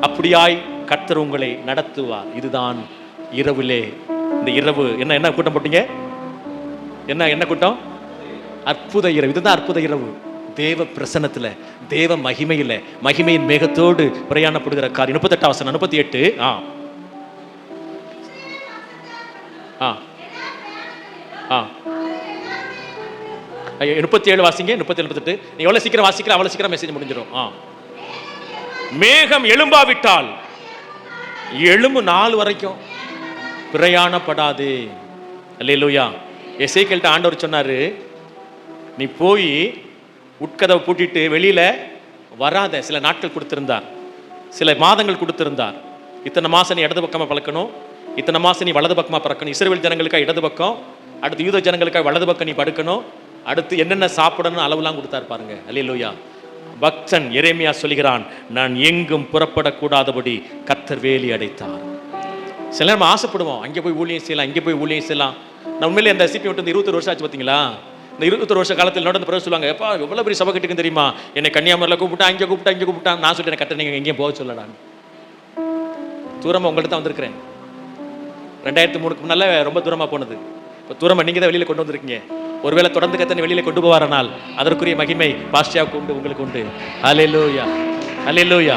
அப்படியாய் கர்த்தர் உங்களை நடத்துவார். இதுதான் இரவிலே, இந்த இரவு என்ன கூட்டம் போட்டீங்க, என்ன கூட்டம், அற்புத இரவு. இதுதான் அற்புத இரவு. தேவ பிரசன்னத்துல, தேவ மகிமையில, மகிமையின் மேகத்தோடு பிரயாணப்படுகிற காரியம். 38 வசனம், 38. 37 வாசிங்க. 37, 38. நீ எவ்வளவு சீக்கிரம் வாசிக்கிற அவ்வளவு சீக்கிரம் மெசேஜ் முடிஞ்சிடும். மேகம் எழும்பாவிட்டால், எழும்பு நாள் வரைக்கும் பிரயாணப்படாது. அல்லேலூயா. எசேக்கியேல்ட்ட ஆண்டவர் சொன்னாரு, நீ போய் உட்கதவை பூட்டிட்டு வெளியில வராத. சில நாட்கள் கொடுத்திருந்தார், சில மாதங்கள் கொடுத்திருந்தார். இத்தனை மாசம் நீ இடது பக்கமா பழக்கணும், இத்தனை மாசம் நீ வலது பக்கமா பறக்கணும். இஸ்ரவேல் ஜனங்களுக்காக இடது பக்கம், அடுத்து யூத ஜனங்களுக்காக வலது பக்கம் நீ படுக்கணும். அடுத்து என்னென்ன சாப்பிடணும் அளவுலாம் கொடுத்தாரு பாருங்க. அல்லேலூயா. பக்தன் எரேமியா சொல்கிறான், நான் எங்கும் புறப்படக்கூடாதபடி கர்த்தர் வேலி அடைத்தார். சில நேரம் ஆசைப்படுவோம், அங்கே போய் ஊழியம் செய்யலாம், இங்கே போய் ஊழியம் செய்யலாம். நான் உண்மையிலே அந்த சிபி விட்டு 21 வருஷம் ஆச்சு பார்த்தீங்களா. இந்த 21 வருஷ காலத்தில் நடந்த பிறகு சொல்லுவாங்க, எப்பா எவ்வளோ பெரிய சபை கட்டுக்குன்னு தெரியுமா, என்னை கன்னியாகுமரியில் கூப்பிட்டா, இங்கே கூப்பிட்டா. நான் சொல்லிட்டேன், கட்ட நீங்கள் எங்கேயும் போக சொல்லடான், தூரமாக உங்கள்கிட்ட தான் வந்திருக்கிறேன். 2003 முன்னால ரொம்ப தூரமாக போனது. இப்போ தூரமாக நீங்கள் தான் வெளியில் கொண்டு வந்திருக்கீங்க. ஒருவேளை தொடர்ந்து கத்தனை வெளியில் கொண்டு போவாரனால் அதற்குரிய மகிமை பாஸ்டியாவுக்கு உண்டு, உங்களுக்கு உண்டு. அல்லேலூயா, அல்லேலூயா.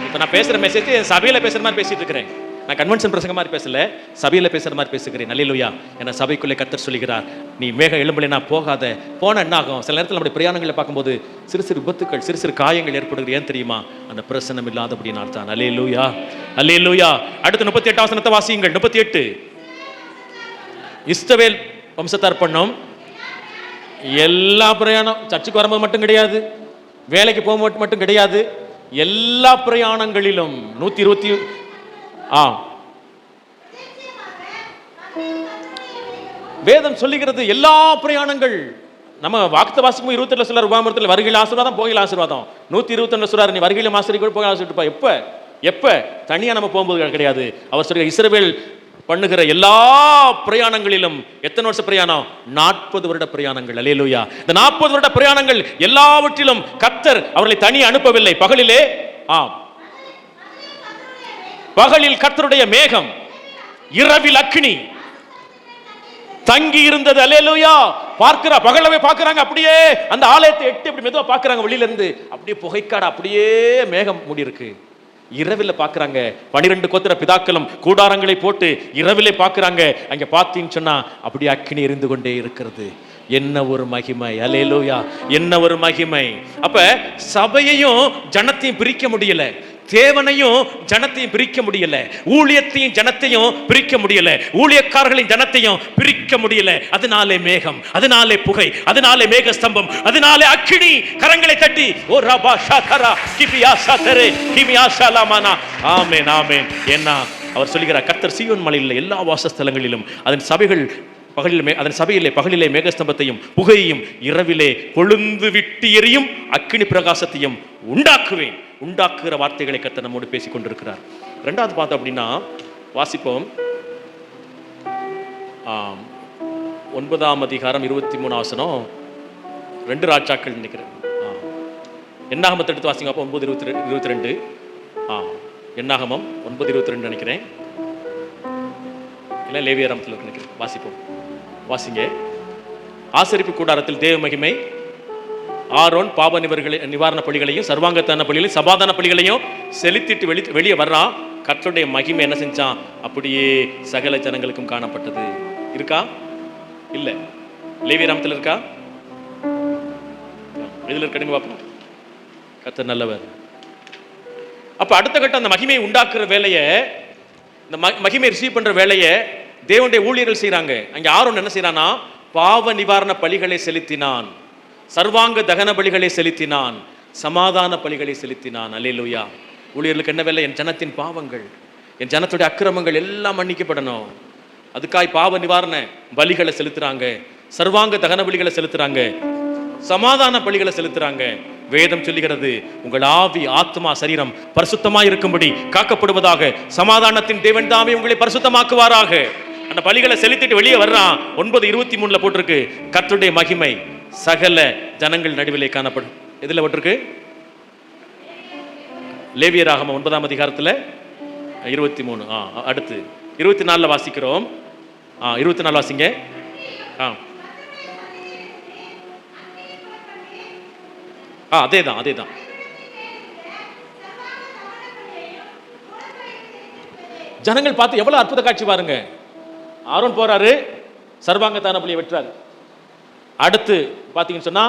இப்போ நான் பேசுகிற மெசேஜ் சபையில் பேசுகிற மாதிரி பேசிட்டு இருக்கிறேன். நான் கன்வென்ஷன் பிரசங்க மாதிரி பேசல, சபையில் பேசுகிற மாதிரி பேசுகிறேன். அல்லேலூயா. ஏன்னா சபைக்குள்ளே கர்த்தர் சொல்லுகிறார், நீ மேகம் எழும்பலைனா போகாத. போனால் என்ன ஆகும், சில நேரத்தில் நம்முடைய பிரயாணங்களை பார்க்கும்போது சிறு சிறு விபத்துக்கள், சிறு சிறு காயங்கள் ஏற்படுகிறது. ஏன் தெரியுமா, அந்த பிரசன்னம் இல்லாதபடினால் தான். அல்லேலூயா, அல்லேலூயா. அடுத்து 38 வசனத்தை வாசியுங்கள். 38. இஸ்ரவேல் வம்சத்தார் பண்ணும் எல்லா பிரயாணம், சர்ச்சுக்கு வரும்போது மட்டும் கிடையாது, வேலைக்கு போகும்போது மட்டும் கிடையாது, எல்லா பிரயாணங்களிலும் 120 வேதம் சொல்லுகிறது. எல்லா பிரயாணங்கள் நம்ம வாக்குத்த வாசிக்கும் 28 சொல்றாரு, உபாமத்தில் வருகையில் ஆசீர்வாதம், போகையில் ஆசீர்வாதம். 121 சொல்றாரு, நீ வருகையில ஆசீர்வாதம், போக ஆசீர்வாதம். எப்ப தனியா நம்ம போகும்போது கிடையாது. அவர் சொல்ற இஸ்ரவேல் பண்ணுகிற எல்லா பிரயாணங்களிலும், எத்தனை வருஷ பிரயாணம், 40 வருட பிரயாணங்கள். அல்லேலூயா. இந்த 40 வருட பிரயாணங்கள் எல்லாவற்றிலும் கர்த்தர் அவர்களை தனி அனுப்பவில்லை. பகலிலே பகலில் கர்த்தருடைய மேகம், இரவில் அக்கினி தங்கி இருந்தது. அல்லேலூயா. பார்க்கிற பகலவே பார்க்கறாங்க, அப்படியே அந்த ஆலயத்தை எட்டி அப்படி மெதுவா பார்க்கறாங்க, வெளியில இருந்து அப்படியே புகைக்காடு, அப்படியே மேகம் மூடி இருக்கு. இரவில் பார்க்கறாங்க. 12 கோத்திர பிதாக்களும் கூடாரங்களை போட்டு இரவிலே பார்க்கறாங்க. அங்க பார்த்தீங்கன்னு சொன்னா அப்படியே அக்கினி எரிந்து கொண்டே இருக்கிறது. என்ன ஒரு மகிமை! அல்லேலூயா! என்ன ஒரு மகிமை! அப்ப சபையையும் ஜனத்தையும் பிரிக்க முடியல, தேவனையும் ஜனத்தையும் பிரிக்க முடியல, ஊழியத்தையும் ஜனத்தையும் பிரிக்க முடியல, ஊழியக்காரர்களின் ஜனத்தையும் பிரிக்க முடியல. அதனாலே மேகம், அதனாலே புகை, அதனாலே மேக ஸ்தம்பம், அதனாலே அக்கினி. கரங்களை தட்டி ஓ ரபா ஷாதரா கிபியா ஷாதரே கிமியா ஷாலாமானா. ஆமென், ஆமென். என்ன அவர் சொல்கிறார், கர்த்தர் சீயோன் மலையில் எல்லா வாசஸ்தலங்களிலும் அதன் சபைகள் அதன் சபையிலே பகலிலே மேகஸ்தம்பத்தையும் புகையையும் இரவிலே கொழுந்து விட்டு எரியும் அக்கினி பிரகாசத்தையும் உண்டாக்குவேன். உண்டாக்குகிற வார்த்தைகளை கர்த்தர் நம்மோடு பேசிக் கொண்டிருக்கிறார். ரெண்டாவது பார்த்தோம் அப்படின்னா, வாசிப்போம் 9ஆம் அதிகாரம் 23 வசனம். 2 ராஜாக்கள் நினைக்கிறேன். என்னாகமத்தை எடுத்து வாசிங்க. அப்போ 9:22. என்னாகமம் 9:22 நினைக்கிறேன், இல்லை லேவியராகமத்தில் நினைக்கிறேன். வாசிப்போம், வாசிங்க. ஆசரிப்பு கூடாரத்தில் தேவ மகிமை. ஆரோன் பாவ நிவாரண பலிகளையும் சர்வாங்கத்தான பலிகளையும் சமாதான பலிகளையும் செலுத்திட்டு வெளியே வர்றான். கர்த்தருடைய மகிமை என்ன செஞ்சான்? அப்படியே சகல ஜனங்களுக்கும் காணப்பட்டது. இருக்கா? இல்ல. லேவியராகமத்தில் இருக்கா? எதுல இருக்கணும் பார்ப்போம். கர்த்தர் நல்லவர். அப்ப அடுத்த கட்டம் அந்த மகிமையை உண்டாக்குற வேலையை, இந்த மகிமை ரிசீவ் பண்ற வேலையை தேவனுடைய ஊழியர்கள் செய்யறாங்க. அங்க ஆரோன் என்ன செய்யறானா? பாவ நிவாரண பலிகளை செலுத்தினான், சர்வாங்க தகன பலிகளை செலுத்தினான், சமாதான பலிகளை செலுத்தினான். அல்லேலூயா! ஊழியர்களுக்கு என்ன வேலை? என் ஜனத்தின் பாவங்கள், என் ஜனத்துடைய அக்கிரமங்கள் எல்லாம் மன்னிக்கப்படணும். அதுக்காய் பாவ நிவாரண பலிகளை செலுத்துறாங்க, சர்வாங்க தகன பலிகளை செலுத்துறாங்க, சமாதான பலிகளை செலுத்துறாங்க. வேதம் சொல்லுகிறது, உங்கள் ஆவி ஆத்மா சரீரம் பரிசுத்தமாய் இருக்கும்படி காக்கப்படுவதாக, சமாதானத்தின் தேவன் தாமே உங்களை பரிசுத்தமாக்குவாராக. அந்த பலிகளை செலுத்திட்டு வெளியே வர்றான். 9:23 போட்டிருக்கு, கர்த்தருடைய மகிமை சகல ஜனங்கள் நடுவிலே காணப்படும். எதுல போட்டிருக்கு? லேவியராகமம் 9ஆம் அதிகாரத்தில் 23. அடுத்து 24 வாசிக்கிறோம். 24 வாசிங்க. அதேதான். ஜனங்கள் பார்த்து எவ்வளவு அற்புத காட்சி பாருங்க. ஆரோன் போறாரு, சர்வாங்கத்தான பலியை வெட்டுறாரு. அடுத்து பாத்தீங்கன்னு சொன்னா,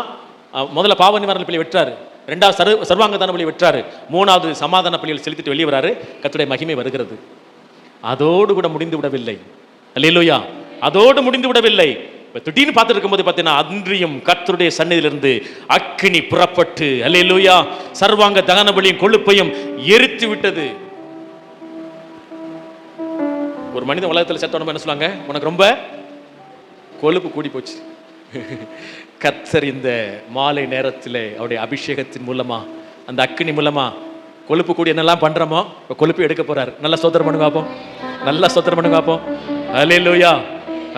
முதல்ல பாவ நிவாரண பலியை வெட்டுறாரு, 2வது சர்வாங்கத்தான பலியை வெட்டுறாரு, 3வது சமாதான பலியை செலுத்திட்டு வெளியே வராரு. கர்த்தருடைய மகிமை வருகிறது. அதோடு கூட முடிந்து விடவில்லை. அல்லேலூயா! அதோடு முடிந்து விடவில்லை. திடீர்னு பார்த்துட்டு இருக்கும்போது பார்த்தீங்கன்னா, அன்றியும் கர்த்தருடைய சந்நிதியிலிருந்து அக்கினி புறப்பட்டு, அல்லேலூயா, சர்வாங்க தகன பலியும் கொழுப்பையும் எரித்து விட்டது. ஒரு மனிதன் உலகத்தில் செத்தவன என்ன சொல்லுவாங்க? உனக்கு ரொம்ப கொழுப்பு கூடி போச்சு. கர்த்தர் இந்த மாலை நேரத்தில் அவருடைய அபிஷேகத்தின் மூலமா, அந்த அக்கினி மூலமா கொழுப்பு கூடி என்னெல்லாம் பண்றோமோ கொழுப்பு எடுக்க போறாரு. நல்லா ஸ்தோத்திரம் பண்ணுங்க பார்ப்போம். நல்லா ஸ்தோத்திரம் பண்ணுங்க பார்ப்போம். அல்லேலூயா,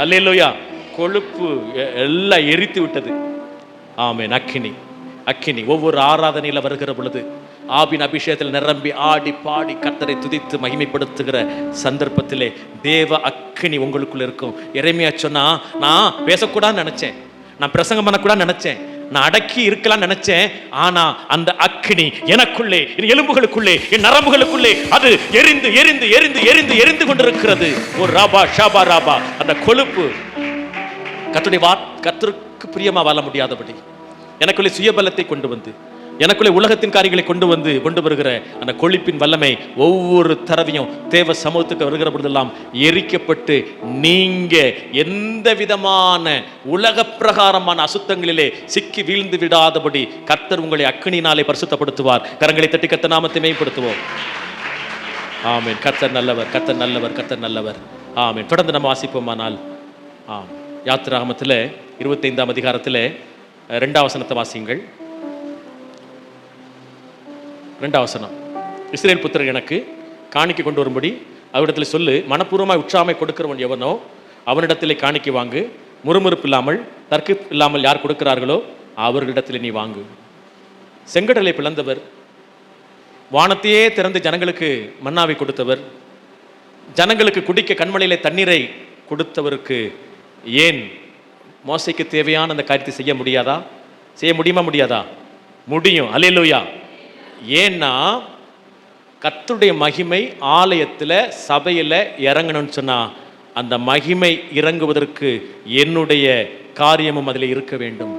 அல்லேலூயா. கொழுப்பு எல்லாம் எரித்து விட்டது. ஆமென். அக்கினி ஒவ்வொரு ஆராதனையில வருகிற பொழுது ஆவின் அபிஷேகத்தில் நிரம்பி ஆடி பாடி கர்த்தரை துதித்து மகிமைப்படுத்துகிற சந்தர்ப்பத்திலே தேவ அக்கினி உங்களுக்குள்ள இருக்கும். எரேமியா சொன்னா, நான் பேசக்கூடாதுன்னு நினைச்சேன், நான் பிரசங்கம் பண்ணக்கூடாதுன்னு நினைச்சேன், நான் அடக்கி இருக்கலாம் நினைச்சேன், ஆனா அந்த அக்கினி எனக்குள்ளே, என் எலும்புகளுக்குள்ளே, என் நரம்புகளுக்குள்ளே அது எரிந்து எரிந்து எரிந்து எரிந்து எரிந்து கொண்டிருக்கிறது. ஒரு ராபா ஷாபா ராபா. அந்த கொழுப்பு கர்த்தருக்கு பிரியமா வாழ முடியாதபடி எனக்குள்ளே சுயபலத்தை கொண்டு வந்து, எனக்குள்ளே உலகத்தின் காரியங்களை கொண்டு வருகிற அந்த கொழுப்பின் வல்லமை ஒவ்வொரு தடவையும் தேவ சமூகத்துக்கு வருகிற பொழுதெல்லாம் எரிக்கப்பட்டு, நீங்க எந்த விதமான உலக பிரகாரமான அசுத்தங்களிலே சிக்கி வீழ்ந்து விடாதபடி கர்த்தர் உங்களை அக்கினினாலே பரிசுத்தப்படுத்துவார். கரங்களை தட்டி கர்த்தர் நாமத்தை மேம்படுத்துவோம். ஆமென். கர்த்தர் நல்லவர், கர்த்தர் நல்லவர், கர்த்தர் நல்லவர். ஆமென். தொடர்ந்து நம்ம வாசிப்போமானால், யாத்திராகமத்தில் 25ஆம் அதிகாரத்தில் 2வது வசனத்தை வாசியுங்கள். 2வது வசனம். இஸ்ரவேல் புத்திரர் எனக்கு காணிக்கை கொண்டு வரும்படி அவரிடத்தில் சொல்லு, மனப்பூர்வமாய் உற்சாகமாய் கொடுக்கிறவன் எவனோ அவனிடத்திலே காணிக்கை வாங்கு, முறுமுறுப்பு இல்லாமல் தர்க்கு இல்லாமல் யார் கொடுக்கிறார்களோ அவர்களிடத்தில் நீ வாங்கு. செங்கடலை பிளந்தவர், வானத்தையே திறந்து ஜனங்களுக்கு மன்னாவை கொடுத்தவர், ஜனங்களுக்கு குடிக்க கண்மலையிலே தண்ணீரை கொடுத்தவருக்கு ஏன் மோசைக்கு தேவையான அந்த காரியத்தை செய்ய முடியாதா? செய்ய முடியுமா? முடியும். அல்லேலூயா. ஏன்னா கர்த்தருடைய மகிமை ஆலயத்தில் சபையில் இறங்கணும்னு சொன்னா, அந்த மகிமை இறங்குவதற்கு என்னுடைய காரியமும் அதிலே இருக்க வேண்டும்.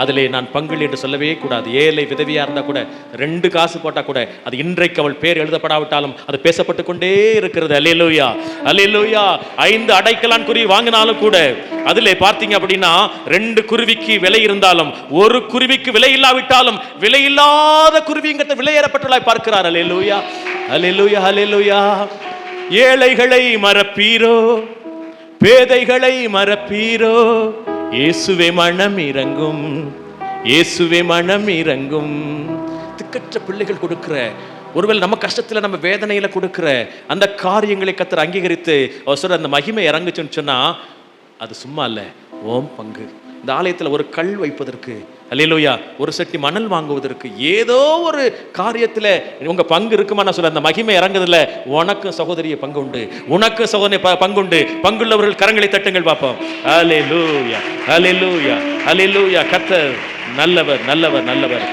அதிலே நான் பங்கில் என்று சொல்லவே கூடாது. ஏழை விதவியா இருந்தா கூட 2 காசு போட்டா கூட அது இன்றைக்கு அவள் பேர் எழுதப்படாவிட்டாலும் அது பேசப்பட்டு கொண்டே இருக்கிறது. அல்லேலூயா, அல்லேலூயா. 5 அடைக்கலான் குருவி வாங்கினாலும் கூட அதிலே பார்த்தீங்க அப்படின்னா 2 குருவிக்கு விலை இருந்தாலும் 1 குருவிக்கு விலை இல்லாவிட்டாலும் விலை இல்லாத குருவிங்கிறத விலையேறப்பட்டவளாய் பார்க்கிறார். அல்லேலூயா, அல்லேலூயா, அல்லேலூயா. ஏழைகளை மறப்பீரோ, பேதைகளை மறப்பீரோ, இயேசுவே மனம் இறங்கும், இயேசுவே மனம் இறங்கும். திக்கற்ற பிள்ளைகள் கொடுக்கிற, ஒருவேளை நம்ம கஷ்டத்துல நம்ம வேதனையில கொடுக்கிற அந்த காரியங்களை கர்த்தர் அங்கீகரித்து அவர் சொல்ற அந்த மகிமை இறங்குச்சுன்னு சொன்னா அது சும்மா இல்ல, ஓம் பங்கு. இந்த ஆலயத்தில் ஒரு கல் வைப்பதற்கு, அல்லேலூயா, ஒரு சட்டி மணல் வாங்குவதற்கு, ஏதோ ஒரு காரியத்தில் உங்க பங்கு இருக்குமா? நான் சொல்ல அந்த மகிமை இறங்குதுல, உனக்கு சகோதரிய பங்கு உண்டு, உனக்கு சகோதரி பங்குண்டு. பங்குள்ளவர்கள் கரங்களை தட்டுங்கள் பார்ப்போம். அல்லேலூயா, அல்லேலூயா, அல்லேலூயா. கர்த்தர் நல்லவர், நல்லவர், நல்லவர்.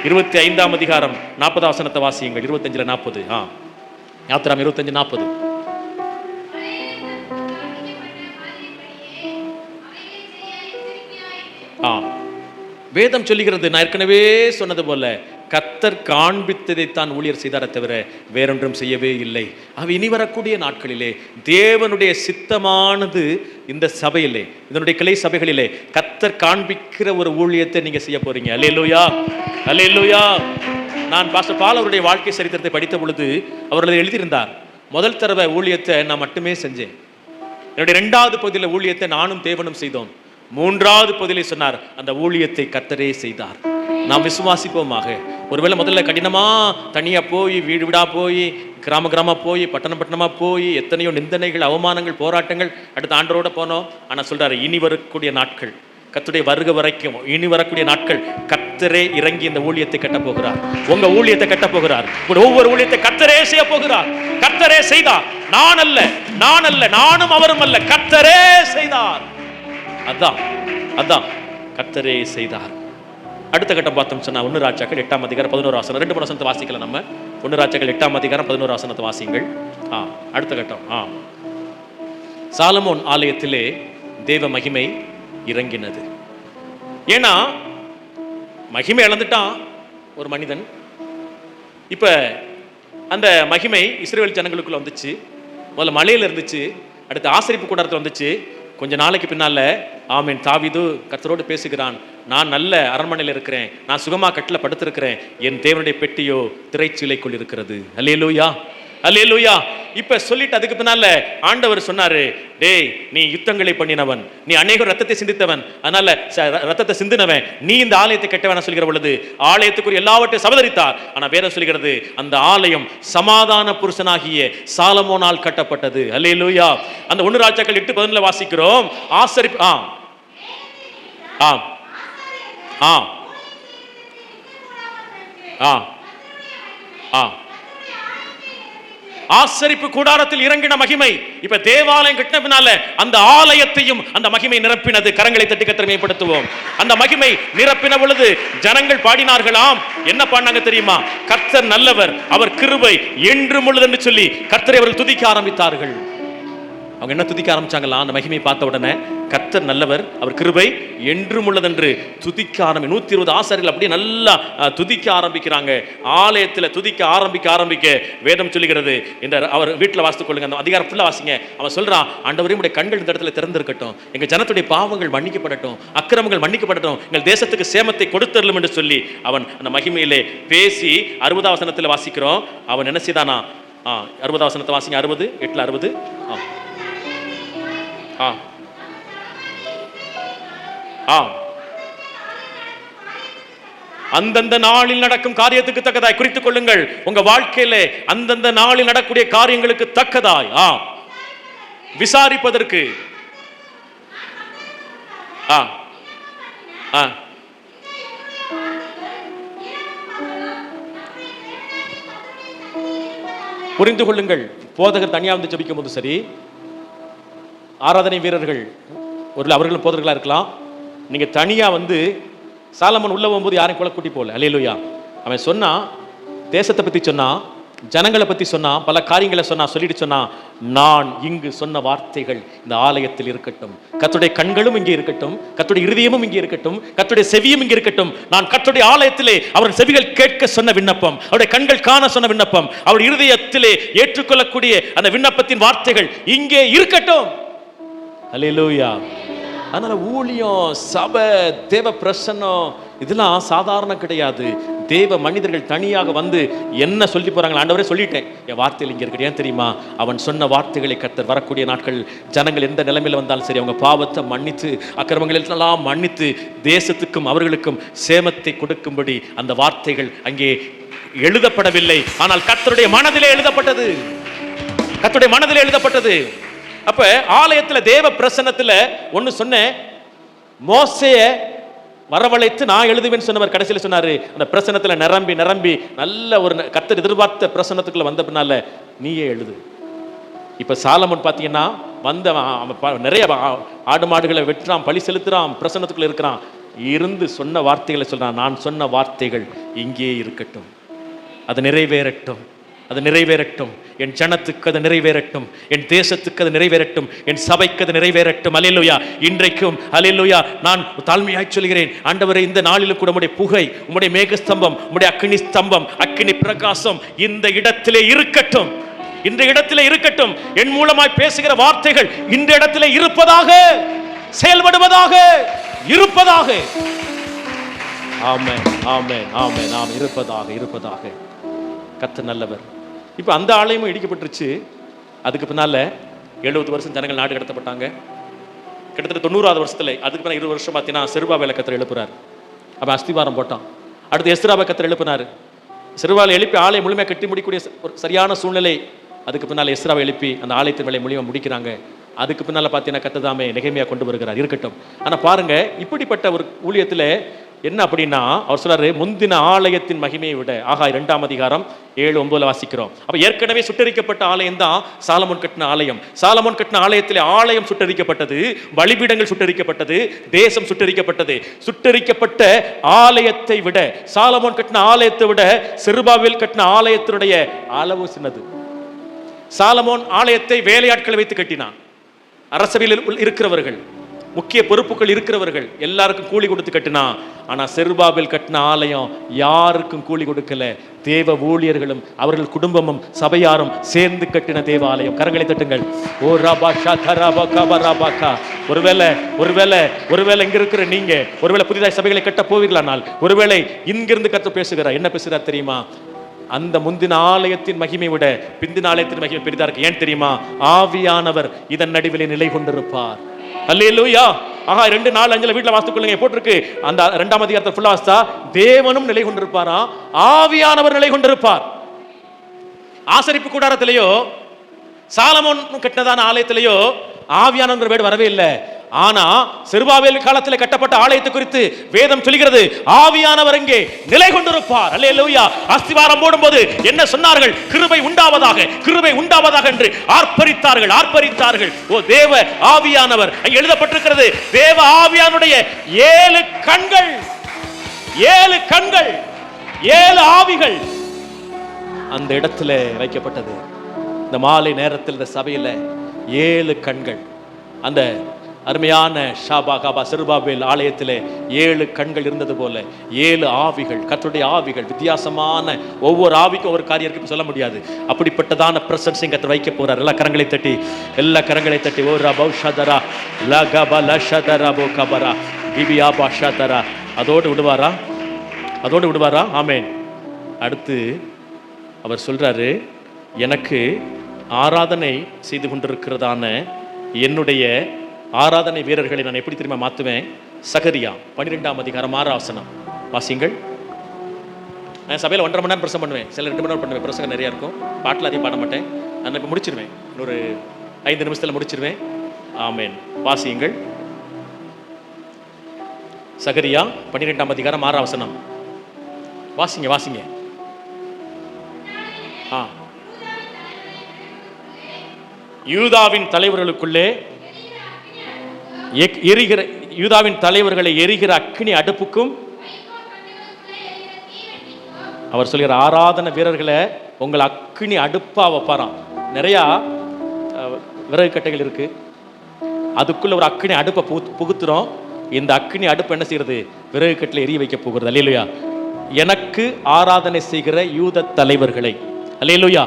25ஆம் அதிகாரம் 40ஆம் வசனத்தை வாசியுங்கள். 25ல 40. யாத்திராம் 25:40. வேதம் சொல்லுகிறது, நான் ஏற்கனவே சொன்னது போல கர்த்தர் காண்பித்ததைத்தான் ஊழியர் செய்தாரே தவிர வேறொன்றும் செய்யவே இல்லை. இனி வரக்கூடிய நாட்களிலே தேவனுடைய சித்தமானது இந்த சபையிலே, இதனுடைய கிளை சபைகளிலே கர்த்தர் காண்பிக்கிற ஒரு ஊழியத்தை நீங்க செய்ய போறீங்க. அல்லேலூயா, அல்லேலூயா. நான் பாஸ்டர் பால் அவருடைய வாழ்க்கை சரித்திரத்தை படித்த பொழுது அவர்கள் எழுதியிருந்தார், முதல் தடவை ஊழியத்தை நான் மட்டுமே செஞ்சேன், என்னுடைய 2வது பகுதியில் ஊழியத்தை நானும் தேவனும் செய்தோம், 3வது பகுதியில் சொன்னார் அந்த ஊழியத்தை கர்த்தரே செய்தார். நாம் விசுவாசிப்போமாக. ஒருவேளை முதல்ல கடினமா தனியா போய் வீடு வீடா போய் கிராம போய் பட்டணமா போய் எத்தனையோ நிந்தனைகள், அவமானங்கள், போராட்டங்கள், அடுத்த ஆண்டரோட போனோம். ஆனா சொல்றாரு, இனி வரக்கூடிய நாட்கள், கர்த்தருடைய வருகை வரைக்கும் இனி வரக்கூடிய நாட்கள் கர்த்தரே இறங்கி இந்த ஊழியத்தை கட்ட போகிறார். உங்க ஊழியத்தை கட்ட போகிறார். ஒவ்வொரு ஊழியத்தை கர்த்தரே செய்ய போகிறார். கர்த்தரே செய்தார், நான் அல்ல, நான் அல்ல, நானும் அவரும் அல்ல, கர்த்தரே செய்தார். அதான் அதான் கர்த்தரே செய்தார். அடுத்த கட்டம் பார்த்தோம் சொன்னா 1 ராஜாக்கள் 8ஆம் அதிகாரம் 11 வசனம். 2 வசனத்தை வாசிக்கலாம் நம்ம. 1 ராஜாக்கள் 8ஆம் அதிகாரம் 11 வசனத்தை வாசிங்கள். அடுத்த கட்டம். சாலமோன் ஆலயத்திலே தேவ மகிமை இறங்கினது. ஏன்னா மகிமை இழந்துட்டான் ஒரு மனிதன். இப்ப அந்த மகிமை இஸ்ரவேல் ஜனங்களுக்குள்ள வந்துச்சு. முதல்ல மலையில இருந்துச்சு, அடுத்து ஆசரிப்பு கூடாரத்தில் வந்துச்சு. கொஞ்ச நாளைக்கு பின்னால ஆமீன், தாவீது கர்த்தரோடு பேசுகிறான், நான் நல்ல அரண்மனையில் இருக்கிறேன், நான் சுகமா கட்டில படுத்திருக்கிறேன், என் தேவனுடைய பெட்டியோ திரைச்சீலைக்குள் இருக்கிறது. அல்லேலூயா, அல்லேலூயா. இப்ப சொல்லிட்டு அதுக்கு பின்னால ஆண்டவர் சொன்னாரு, டேய் நீ யுத்தங்களை பண்ணினவன், நீ அநேக ரத்தத்தை சிந்தித்தவன், அதனால ரத்தத்தை சிந்தினவன், நீ இந்த ஆலயத்தை கட்டவன சொல்கிற பொழுது ஆலயத்துக்குரிய எல்லாவற்றையும் சபதரித்தார். ஆனா வேதம் சொல்கிறது அந்த ஆலயம் சமாதான புருஷனாகிய சாலமோனால் கட்டப்பட்டது. அல்லேலூயா. அந்த 1 ராஜாக்கள் 8:11 வாசிக்கிறோம். ஆசரிப்பு ஆசரிப்பு கூடாரத்தில் இறங்கின மகிமை இப்ப தேவாலயம் கட்டின பின்னால அந்த ஆலயத்தையும் அந்த மகிமை நிரப்பினது. கரங்களை தட்டி கர்த்தரை மேம்படுத்துவோம். அந்த மகிமை நிரப்பின பொழுது ஜனங்கள் பாடினார்களாம். என்ன பாடினாங்க தெரியுமா? கர்த்தர் நல்லவர், அவர் கிருபை என்றும் உள்ளது என்று சொல்லி கர்த்தரை அவர்கள் துதிக்க ஆரம்பித்தார்கள். அவங்க என்ன துதிக்க ஆரம்பிச்சாங்களா? அந்த மகிமை பார்த்த உடனே கர்த்தர் நல்லவர், அவர் கிருபை என்றும் உள்ளதென்று துதிக்க 120 ஆசாரியர்கள் அப்படியே நல்லா துதிக்க ஆரம்பிக்கிறாங்க. ஆலயத்தில் துதிக்க ஆரம்பிக்க வேதம் சொல்லுகிறது. இந்த அவர் வீட்டில் வாசித்துக் கொள்ளுங்க, அந்த அதிகாரம் ஃபுல்லாக வாசிங்க. அவன் சொல்றான், ஆண்டவரே உடைய கண்கள் இந்த இடத்துல திறந்திருக்கட்டும், எங்க ஜனத்துடைய பாவங்கள் மன்னிக்கப்படட்டும், அக்கிரமங்கள் மன்னிக்கப்படட்டும், எங்கள் தேசத்துக்கு சேமத்தை கொடுத்தரலும் என்று சொல்லி அவன் அந்த மகிமையிலே பேசி 60ஆம் வசனத்தில் வாசிக்கிறோம். அவன் என்ன செய்தானா? 60ஆம் வசனத்தை வாசிங்க. 60 8ல் 60. அந்தந்த நாளில் நடக்கும் காரியத்துக்கு தக்கதாய் குறித்துக் கொள்ளுங்கள். உங்க வாழ்க்கையில அந்தந்த நாளில் நடக்கூடிய காரியங்களுக்கு தக்கதாய் விசாரிப்பதற்கு புரிந்து கொள்ளுங்கள். போதகர் தனியா வந்து ஜெபிக்கும் போது சரி, ஆராதனை வீரர்கள் அவர்களும் போதர்களா இருக்கலாம், நீங்க தனியா வந்து சாலமோன் உள்ள போகும்போது யாரையும் கொலை கூட்டி போல. அல்லேலூயா. அவன் சொன்னா, தேசத்தை பத்தி சொன்னா, ஜனங்களை பத்தி சொன்னா, பல காரியங்களை சொன்னா, சொல்லிட்டு சொன்னா, நான் இங்கு சொன்ன வார்த்தைகள் இந்த ஆலயத்தில் இருக்கட்டும், கர்த்தருடைய கண்களும் இங்கே இருக்கட்டும், கர்த்தருடைய இருதயமும் இங்கே இருக்கட்டும், கர்த்தருடைய செவியும் இங்கே இருக்கட்டும். நான் கர்த்தருடைய ஆலயத்திலே அவருடைய செவிகள் கேட்க சொன்ன விண்ணப்பம், அவருடைய கண்கள் காண சொன்ன விண்ணப்பம், அவருடைய இருதயத்திலே ஏற்றுக்கொள்ளக்கூடிய அந்த விண்ணப்பத்தின் வார்த்தைகள் இங்கே இருக்கட்டும். அல்லேலூயா. அதனால ஊழியம், சபை, தேவ பிரசன்னம் இதெல்லாம் சாதாரண கிடையாது. தேவ மனிதர்கள் தனியாக வந்து என்ன சொல்லி போறாங்க, ஆண்டவரே சொல்லிட்டேன், என் வார்த்தையில் இங்கே இருக்கு. ஏன் தெரியுமா? அவன் சொன்ன வார்த்தைகளை கர்த்தர் வரக்கூடிய நாட்கள் ஜனங்கள் எந்த நிலைமையில் வந்தாலும் சரி, அவங்க பாவத்தை மன்னித்து, அக்கிரமங்கள் எல்லாம் மன்னித்து, தேசத்துக்கும் அவர்களுக்கும் சேமத்தை கொடுக்கும்படி அந்த வார்த்தைகள் அங்கே எழுதப்படவில்லை, ஆனால் கர்த்தருடைய மனதிலே எழுதப்பட்டது. கர்த்தருடைய மனதிலே எழுதப்பட்டது. அப்ப ஆலயத்துல தேவ பிரசன்னத்துல ஒன்னு சொன்னேன், மோசேய வரவழைத்து நான் எழுதுவேன்னு சொன்னவர் கடைசியில் சொன்னாரு, அந்த பிரசன்னத்துல நிரம்பி நிரம்பி நல்ல ஒரு கர்த்தர் எதிர்பார்த்த பிரசன்னத்துக்குள்ள வந்த பின்னால நீயே எழுது. இப்ப சாலமோன் பாத்தீங்கன்னா வந்த நிறைய ஆடு மாடுகளை வெட்டுறான், பலி செலுத்துறான், பிரசன்னத்துக்குள்ள இருக்கிறான், இருந்து சொன்ன வார்த்தைகளை சொல்றான், நான் சொன்ன வார்த்தைகள் இங்கே இருக்கட்டும், அது நிறைவேறட்டும், அது நிறைவேறட்டும், என் ஜனத்துக்கு அது நிறைவேறட்டும், என் தேசத்துக்கு அது நிறைவேறட்டும், என் சபைக்கு அது நிறைவேறட்டும். அல்லேலூயா. இன்றைக்கும் அல்லேலூயா நான் தாழ்மையாய் சொல்கிறேன், ஆண்டவரே இந்த நாளிலும் கூட உம்முடைய புகை, உம்முடைய மேகஸ்தம்பம், உம்முடைய அக்கினி ஸ்தம்பம், அக்கினி பிரகாசம் இந்த இடத்திலே இருக்கட்டும், இந்த இடத்திலே இருக்கட்டும். என் மூலமாய் பேசுகிற வார்த்தைகள் இந்த இடத்திலே இருப்பதாக, செயல்படுவதாக, இருப்பதாக. ஆமென், ஆமென், ஆமென். நாம் இருப்பதாக, இருப்பதாக. கர்த்தர் நல்லவர். இப்போ அந்த ஆலயமும் இடிக்கப்பட்டுருச்சு. அதுக்கு பின்னால 70 வருஷம் ஜனங்கள் நாடு கடத்தப்பட்டாங்க. கிட்டத்தட்ட 90வது வருஷத்துல, அதுக்கு பின்னால் 20 வருஷம் பார்த்தீங்கன்னா செருபாபேலை கர்த்தர் எழுப்புறாரு. அப்போ அஸ்திவாரம் போட்டான். அடுத்து எஸ்ராவை கர்த்தர் எழுப்பினார். செருபாபேலை எழுப்பி ஆலயம் முழுமையாக கட்டி முடிக்கக்கூடிய ஒரு சரியான சூழ்நிலை. அதுக்கு பின்னால் எஸ்ராவை எழுப்பி அந்த ஆலயத்தின் வேலை முழுமையாக முடிக்கிறாங்க. அதுக்கு பின்னால் பார்த்தீங்கன்னா கர்த்தர் தாமே நெகேமியா கொண்டு வருகிறார். இருக்கட்டும். ஆனால் பாருங்க, இப்படிப்பட்ட ஒரு ஊழியத்தில் என்ன அப்படின்னா அவர் சொல்றாரு, முந்தின ஆலயத்தின் மகிமையை விட. ஆகா 2ஆம் அதிகாரம் 7-9 வாசிக்கிறோம். அப்ப ஏற்கனவே சுட்டரிக்கப்பட்ட ஆலயம் தான் சாலமோன் கட்டின ஆலயம். சாலமோன் கட்டின ஆலயத்திலே ஆலயம் சுட்டரிக்கப்பட்டது, பலிபீடங்கள் சுட்டரிக்கப்பட்டது, தேசம் சுட்டரிக்கப்பட்டது. சுட்டரிக்கப்பட்ட ஆலயத்தை விட, சாலமோன் கட்டின ஆலயத்தை விட செருபாபேல் கட்டின ஆலயத்தினுடைய அளவு சின்னது. சாலமோன் ஆலயத்தை வேலையாட்களை வைத்து கட்டினான். அரசவையில் இருக்கிறவர்கள், முக்கிய பொறுப்புகள் இருக்கிறவர்கள் எல்லாருக்கும் கூலி கொடுத்து கட்டினா. ஆனா செருபாபேல் கட்டின ஆலயம் யாருக்கும் கூலி கொடுக்கல. தேவ ஊழியர்களும் அவர்கள் குடும்பமும் சபையாரும் சேர்ந்து கட்டின தேவ ஆலயம். கரங்களை தட்டுங்கள். ஓ ராபா ஷாதராபா கபராபாகா. ஒருவேளை இங்க இருக்கிற நீங்க ஒருவேளை புதிதாய் சபைகளை கட்ட போவீர்களானால், ஒருவேளை இங்கிருந்து கர்த்தர் பேசுகிறார். என்ன பேசுகிறார் தெரியுமா? அந்த முந்தின ஆலயத்தின் மகிமை விட பிந்தின ஆலயத்தின் மகிமை பெரிதா இருக்கு. ஏன் தெரியுமா? ஆவியானவர் இதன் நடுவிலே நிலை கொண்டிருப்பார். அல்லேலூயா. ஆஹா 2:4-5 வீட்டுல வாசித்துக் கொள்ளுங்க, போட்டிருக்கு. அந்த 2ஆம் அதிகாரத்தை ஃபுல்லா வாசித்தா தேவனும் நிலை கொண்டிருப்பாரா, ஆவியானவர் நிலை கொண்டிருப்பார். ஆசரிப்பு கூடாரத்திலேயோ சாலமோன் கட்டினதான ஆலயத்திலேயோ ஆவியானவர் வேடு வரவே இல்லை. ஆனா செருபாபேல் காலத்தில் கட்டப்பட்ட ஆலயத்தை குறித்து வேதம் சொல்கிறது, ஆவியானவர் எங்கே நிலை கொண்டிருப்பார். அல்லேலூயா. அஸ்திவாரம் போடும்போது என்ன சொன்னார்கள்? கிருபை உண்டாவதாக, கிருபை உண்டாவதாக என்று ஆர்ப்பரித்தார்கள். ஓ தேவ ஆவியானவர். அங்கே எழுதப்பட்டிருக்கிறது, தேவ ஆவியானுடைய 7 கண்கள், 7 ஆவிகள் அந்த இடத்துல வைக்கப்பட்டது. இந்த மாலை நேரத்தில் இந்த சபையில 7 கண்கள். அந்த அருமையான ஷாபாகாபா செருபாபேல் ஆலயத்திலே 7 கண்கள் இருந்தது போல 7 ஆவிகள், கர்த்தருடைய ஆவிகள். வித்தியாசமான ஒவ்வொரு ஆவிக்கும் ஒவ்வொரு காரியம் இருக்கு, சொல்ல முடியாது. அப்படிப்பட்டதான பிரசன்ஸை கர்த்தர் வைக்க போறார். எல்லா கரங்களை தட்டி ஓ ரபௌ ஷதரா லகப லஷதரா போ கபரா பிபியா பாஷதரா. அதோடு விடுவாரா? ஆமென். அடுத்து அவர் சொல்றாரு, எனக்கு ஆராதனை செய்து கொண்டிருக்கிறதான என்னுடைய ஆராதனை வீரர்களை நான் எப்படி தெரியுமா மாற்றுவேன்? சகரியா 12ஆம் அதிகாரம் 6ஆம் வசனம் வாசிங்கள். நான் சபையில் 1.5 மணி நேரம் பிரசங்கம் பண்ணுவேன், சில 2 மணி நேரம் பண்ணுவேன். பிரசங்கம் நிறையா இருக்கும், பாட்டில் அதிகம் பாட மாட்டேன். நான் இப்போ முடிச்சிருவேன், இன்னொரு 5 நிமிஷத்தில் முடிச்சிருவேன். ஆமேன். வாசியுங்கள். சகரியா 12ஆம் அதிகாரம் 6ஆம் வசனம் வாசிங்க. யூதாவின் தலைவர்களுக்குள்ளே எரிகிற, யூதாவின் தலைவர்களை எரிகிற அக்கினி அடுப்புக்கும், அவர் சொல்கிற ஆராதனை வீரர்களை உங்களை அக்கினி அடுப்பா வைப்பாராம். நிறையா விறகு கட்டைகள் இருக்கு, அதுக்குள்ள ஒரு அக்கினி அடுப்பை புகுத்துறோம். இந்த அக்கினி அடுப்பு என்ன செய்யறது? விறகு கட்டில எரிய வைக்க போகிறது. அல்லேலூயா. எனக்கு ஆராதனை செய்கிற யூத தலைவர்களை, அல்லேலூயா,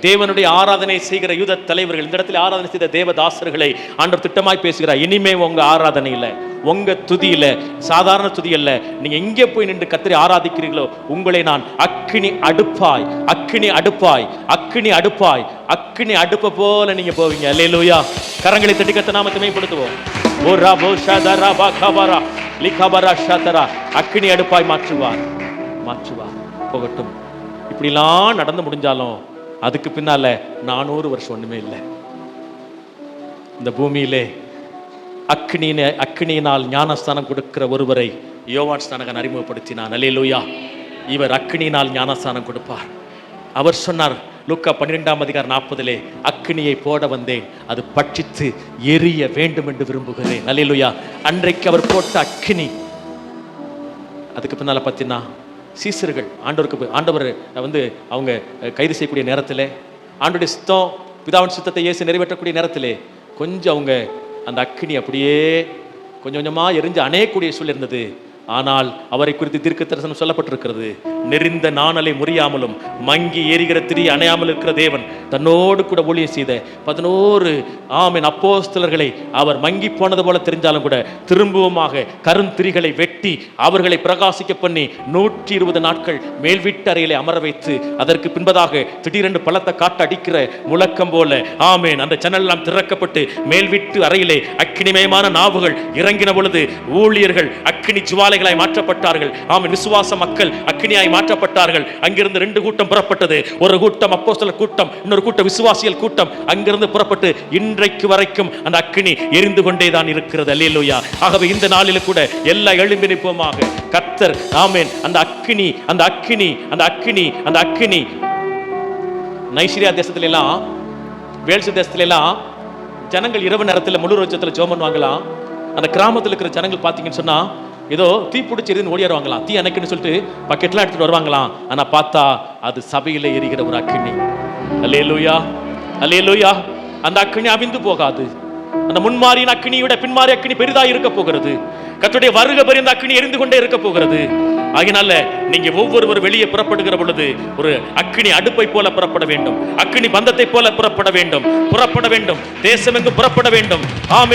தேவனுடைய ஆராதனை செய்கிற யூத தலைவர்கள், இந்த இடத்துல ஆராதனை செய்த தேவதாசர்களை ஆண்டவர் திட்டமாய் பேசுகிறார். இனிமே உங்க ஆராதனை இல்லை, உங்க துதி இல்லை, சாதாரண துதி அல்ல. நீங்க எங்கே போய் நின்று கர்த்தரை ஆராதிக்கிறீர்களோ உங்களை நான் அக்கினி அடுப்பாய், அக்கினி அடுப்பாய், அக்கினி அடுப்பாய், அக்கினி அடுப்ப போல நீங்க போவீங்க. அல்லேலூயா. கரங்களை தட்டி கர்த்தர் நாமத்தை மேம்படுத்துவோம். ஓ ராபோ ஷதரா பகபரா லிகபரா ஷதரா. அக்கினி அடுப்பாய் மாற்றுவார், மாற்றுவார். போகட்டும். இப்படிலாம் நடந்து முடிஞ்சாலும் அதுக்கு பின்னால 400 வருஷம் ஒண்ணுமே இல்லை. இந்த பூமியிலே அக்கினியினால் ஞானஸ்தானம் கொடுக்கிற ஒருவரை யோவான் ஸ்நானகன் அறிமுகப்படுத்தினான். அல்லேலூயா. இவர் அக்கினியினால் ஞானஸ்தானம் கொடுப்பார். அவர் சொன்னார் லூக்கா 12:40, அக்கினியை போட வந்தேன், அது பட்சித்து எரிய வேண்டும் என்று விரும்புகிறேன். அல்லேலூயா. அன்றைக்கு அவர் போட்ட அக்கினி. அதுக்கு பின்னால பார்த்தீங்கன்னா சீசர்கள் ஆண்டவர் அவங்க கைது செய்யக்கூடிய நேரத்தில், ஆண்டவருடைய சித்தம், பிதாவின் சித்தத்தை இயேசு நிறைவேற்றக்கூடிய நேரத்தில் கொஞ்சம் அவங்க அந்த அக்கினி அப்படியே கொஞ்சம் கொஞ்சமாக எரிஞ்சு அணையக்கூடிய சூழல் இருந்தது. ஆனால் அவரை குறித்து தீர்க்க தரிசனம் சொல்லப்பட்டிருக்கிறது. நெறிந்த நாணலை முறியாமலும் மங்கி எரிகிற திரி அணையாமல் இருக்கிற தேவன் தன்னோடு கூட ஊழியம் செய்த 11 அப்போஸ்தலர்களை அவர் மங்கி போனது போல தெரிஞ்சாலும் கூட திரும்பவுமாக கருந்திரிகளை வெட்டி அவர்களை பிரகாசிக்க பண்ணி 120 நாட்கள் மேல் வீட்டு அறையிலே அமர வைத்து, அதற்கு பின்பதாக திடீரென்று பலத்தை காட்டு அடிக்கிற முழக்கம் போல அந்த ஜன்னல் எல்லாம் திறக்கப்பட்டு மேல் வீட்டு அறையிலே அக்கினிமயமான நாவுகள் இறங்கின பொழுது ஊழியர்கள் அக்கினி ஜுவாலை மாற்றப்பட்டார்கள். விசுவாச மக்கள் அக்கினியாய் மாற்றப்பட்டார்கள். அங்கிருந்து 2 கூட்டம் புறப்பட்டது. ஒரு கூட்டம் அப்போஸ்தலர் கூட்டம், இன்னொரு கூட்டம் விசுவாசிகள் கூட்டம். அங்கிருந்து புறப்பட்டு இன்றைக்கு வரைக்கும் அந்த அக்கினி எரிந்து கொண்டேதான் இருக்கிறது. அல்லேலூயா. ஆகவே இந்த நாளில் கூட எல்லா எழும்பி நிற்போமாக. கர்த்தர் அந்த அக்கினி, அந்த அக்கினி, அந்த அக்கினி, அந்த அக்கினி நைசீரியா தேசத்துல எல்லாம், வேல்ஸ் தேசத்துல எல்லாம் ஜனங்கள் இரவு நேரத்தில் முழு ரோஜத்தில் ஜெபம் பண்ணுவாங்களாம். அந்த கிராமத்தில் இருக்கிற ஜனங்கள் பார்த்தீங்கன்னு சொன்னா ஏதோ தீ பிடிச்சிருந்து ஓடிடுவாங்களாம். தீ அணைக்குன்னு சொல்லிட்டு பக்கெட்லாம் எடுத்துட்டு வருவாங்களாம். ஆனா பார்த்தா அது சபையில எரிகிற ஒரு அக்கினி. அல்லேலூயா, அல்லேலூயா. அந்த அக்கினி அவிந்து போகாது. அந்த முன்மாரியின் அக்கினியோட பின்மாரி அக்கினி பெரிதா இருக்க போகிறது. கர்த்தருடைய வருகை பரிந்த அக்கினி எரிந்து கொண்டே இருக்க போகிறது. ஆகினால நீங்க ஒவ்வொருவர் வெளியே புறப்படுகிற பொழுது ஒரு அக்கினி அடுப்பை போல புறப்பட வேண்டும், அக்கினி பந்தத்தை போல புறப்பட வேண்டும், புறப்பட வேண்டும். தேசம் எங்கு புறப்பட வேண்டும்.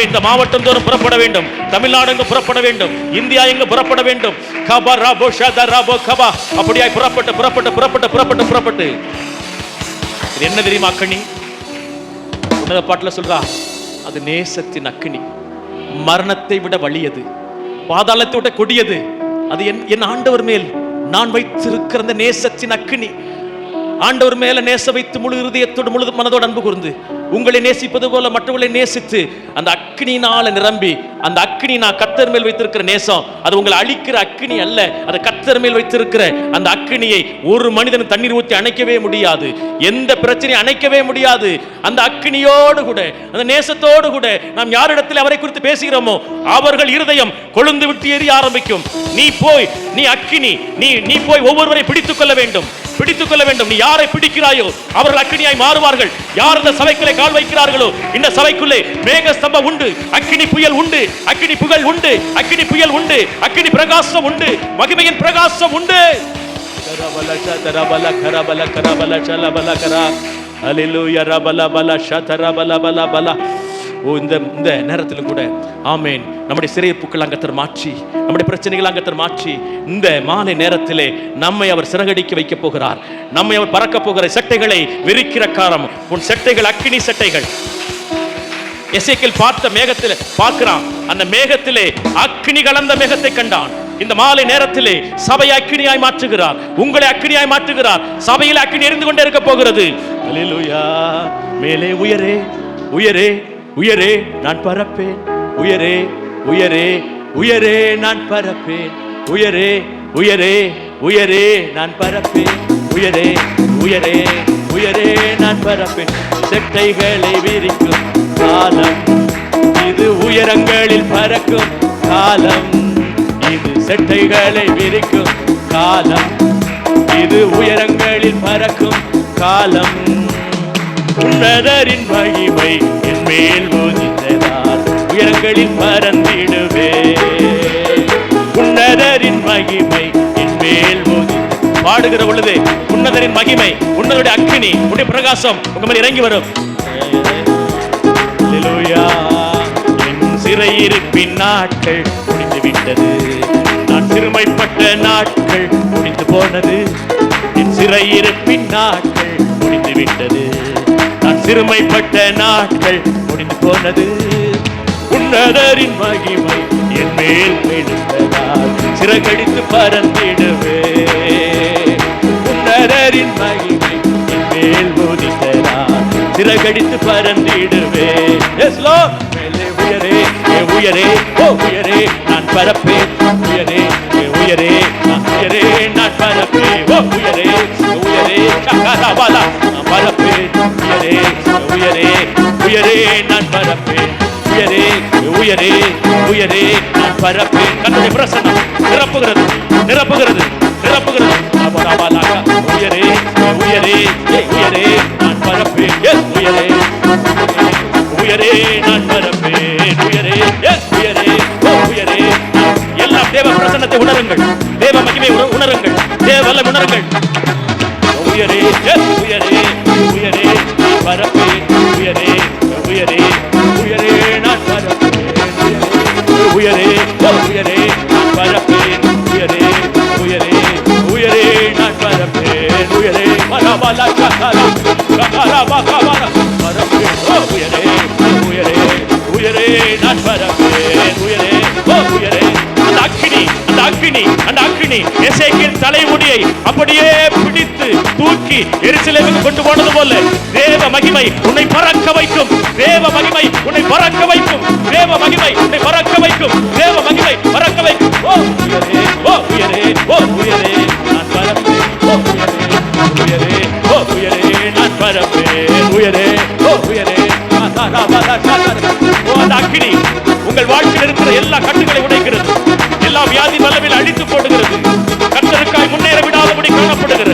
இந்த மாவட்டம் தோறும் புறப்பட வேண்டும். தமிழ்நாடு எங்கு புறப்பட வேண்டும். இந்தியா எங்கு புறப்பட வேண்டும். அப்படியாய் புறப்பட்டு புறப்பட்டு புறப்பட்டு புறப்பட்டு புறப்பட்டு. இது என்ன தெரியுமா? அக்கினி உன்னத பாட்டுல சொல்றா, அது நேசத்தின் அக்கினி, மரணத்தை விட வலியது, பாதாளத்தை விட கொடியது. அது என் ஆண்டவர் மேல் நான் வைத்திருக்கிற அந்த நேசத்தின் அக்கினி. ஆண்டவர் மேல நேச வைத்து முழு இருதயத்தோடு முழு மனதோடு அன்பு கூர்ந்து உங்களை நேசிப்பது போல மற்றவர்களை நேசித்து அந்த அக்கினியினால நிரம்பி, அந்த அக்கினி நான் கர்த்தர் மேல் வைத்திருக்கிற நேசம், அது உங்களை அழிக்கிற அக்கினி அல்ல. அது கர்த்தர் மேல் வைத்திருக்கிற அந்த அக்கினியை ஒரு மனிதன் தண்ணீர் ஊற்றி அணைக்கவே முடியாது. எந்த பிரச்சனையும் அணைக்கவே முடியாது. அந்த அக்கினியோடு கூட, அந்த நேசத்தோடு கூட நாம் யாரிடத்தில் அவரை குறித்து பேசுகிறோமோ அவர்கள் இருதயம் கொழுந்து விட்டு எரிய ஆரம்பிக்கும். நீ அக்கினி, நீ போய் ஒவ்வொருவரை பிடித்துக் கொள்ள வேண்டும், பிடித்துக் கொள்ள வேண்டும். நீ யாரை பிடிக்கிறாயோ அவர்கள் அக்கினியாய் மாறுவார்கள். யார் இந்த சபைக்குள்ளே கால் வைக்கிறார்களோ இந்த சபைக்குள்ளே மேக ஸ்தம்பம் உண்டு, அக்கினி புயல் உண்டு, அக்கினி புகழ் உண்டு, அக்கினி புயல் உண்டு, அக்கினி பிரகாசம் உண்டு, மகிமையின் பிரகாசம் உண்டு. ஹல்லேலூயா. ரபல பல ஷதர பல பல பல. இந்த நேரத்திலும் கூட நம்முடைய சிறைப்புக்கள் கர்த்தர் மாற்றி, நம்முடைய பிரச்சனைகள் கர்த்தர் மாற்றி, இந்த மாலை நேரத்திலே நம்மை அவர் சிறகடிக்க வைக்க போகிறார். நம்மை அவர் பறக்க போகிற செட்டைகளை விரிக்கிற காரம். உன் செட்டைகள் அக்கினி செட்டைகள். எசேக்கியேல் பார்த்த மேகத்தில் பார்க்கிறான். அந்த மேகத்திலே அக்கினி கலந்த மேகத்தை கண்டான். இந்த மாலை நேரத்திலே சபை அக்கினியாய் மாற்றுகிறார், உங்களை அக்கினியாய் மாற்றுகிறார். சபையில் அக்கினி எரிந்து கொண்டே இருக்க போகிறது. அல்லேலூயா. மேலே உயரே, உயரே, உயரே நான் பறப்பேன், உயரே, உயரே, உயரே நான் பறப்பேன், உயரே, உயரே, உயரே நான் பறப்பேன், உயரே, உயரே, உயரே நான் பறப்பேன். செட்டைகளை விரிக்கும் காலம் இது, உயரங்களில் பறக்கும் காலம் இது. செட்டைகளை விரிக்கும் காலம் இது, உயரங்களில் பறக்கும் காலம். உன்னதரின் மகிமை என் மேல் உதித்ததால் உயரங்களில் பறந்திடுவே. உன்னதரின் மகிமை என் மேல் உதித்த பாடுகிற பொழுது உன்னதரின் மகிமை, உன்னதருடைய அக்கினி, உன்னுடைய பிரகாசம் உங்க மேல் இறங்கி வரும். அல்லேலூயா. என் சிறையிருப்பின் நாட்கள் முடிந்து விட்டது, நான் சிறுமைப்பட்ட நாட்கள் முடிந்து போனது. என் சிறையிருப்பின் நாட்கள் முடிந்து விட்டது, நான் சிறுமைப்பட்ட நாட்கள் முடிந்து போனது. உன்னதரின் மகிமை என் மேல் விழுந்ததால் சிறகடித்து பறந்திடுவே. உன்னதரின் மகிமை என் மேல் உதித்ததால் சிறகடித்து பறந்திடுவே. S Lord. மேலே உயரே, உயரே, ஓ உயரே, நான் பறப்பேன். உயரே, உயரே, உயரே, நான் பறப்பேன். ஓ உயரே, உயரே, சகரபாலா, நான் பறப்பேன். உயரே, உயரே, உயரே, நான் பறப்பேன். உயரே, உயரே, உயரே, நான் பறப்பேன். கர்த்தருடைய பிரசன்னம் நிரப்புகிறது, நிரப்புகிறது, நிரப்புகிறது. அபராபாலாக உயரே, உயரே, உயரே, நான் பறப்பேன். எஸ் உயரே, உயரே, நான் பறப்பேன். உயரே, எஸ் உயரே, ஓ உயரே. எல்லாம் தேவ பிரசன்னத்தை உணருங்கள், தேவ மகிமை உணருங்கள், தேவ வல்லம் உணருங்கள். உயரே, எஸ் உயரே, உயரே, நான் பறப்பேன். உயரே, உயரே, உயரே, நான் பறப்பேன். உயரே, ஓ உயரே, நான் பறப்பேன். உயரே, உயரே, உயரே, நான் பறப்பேன். உயரே, மரபலா கதரா கதரா பகவரா பறப்பேன். ஓ உயரே, உயரே, உயரே, நான் பறப்பேன். உயரே, ஓ உயரே. அந்த அக்கினி, அந்த அக்கினி, அந்த அக்கினி எசேக்கியேல் தலைமுடியை அப்படியே பிடித்து தூக்கி எருசலேமுக்கு கொண்டு போனது போல தேவ மகிமை உன்னை பறக்க வைக்கும். தேவ மகிமை உன்னை பறக்க வைக்கும். தேவ மகிமை உன்னை பறக்க வைக்கும். தேவ மகிமை பறக்க வைக்கும். ஓ உயரே, ஓ உயரே, ஓ உயரே, நான் பறப்பேன். ஓ உயரே, உயரே, ஓ உயரே, நான் பறப்பேன். உயரே, ஓ உயரே. ஓ அந்த அக்கினி உங்கள் வாழ்க்கையில் இருக்கிற எல்லா கட்டுகளை உடைக்கிறது, எல்லா வியாதி வல்லமையில் அழித்து போடுகிறது. கர்த்தருக்காய் முன்னேற விடாதபடி காணப்படுகிற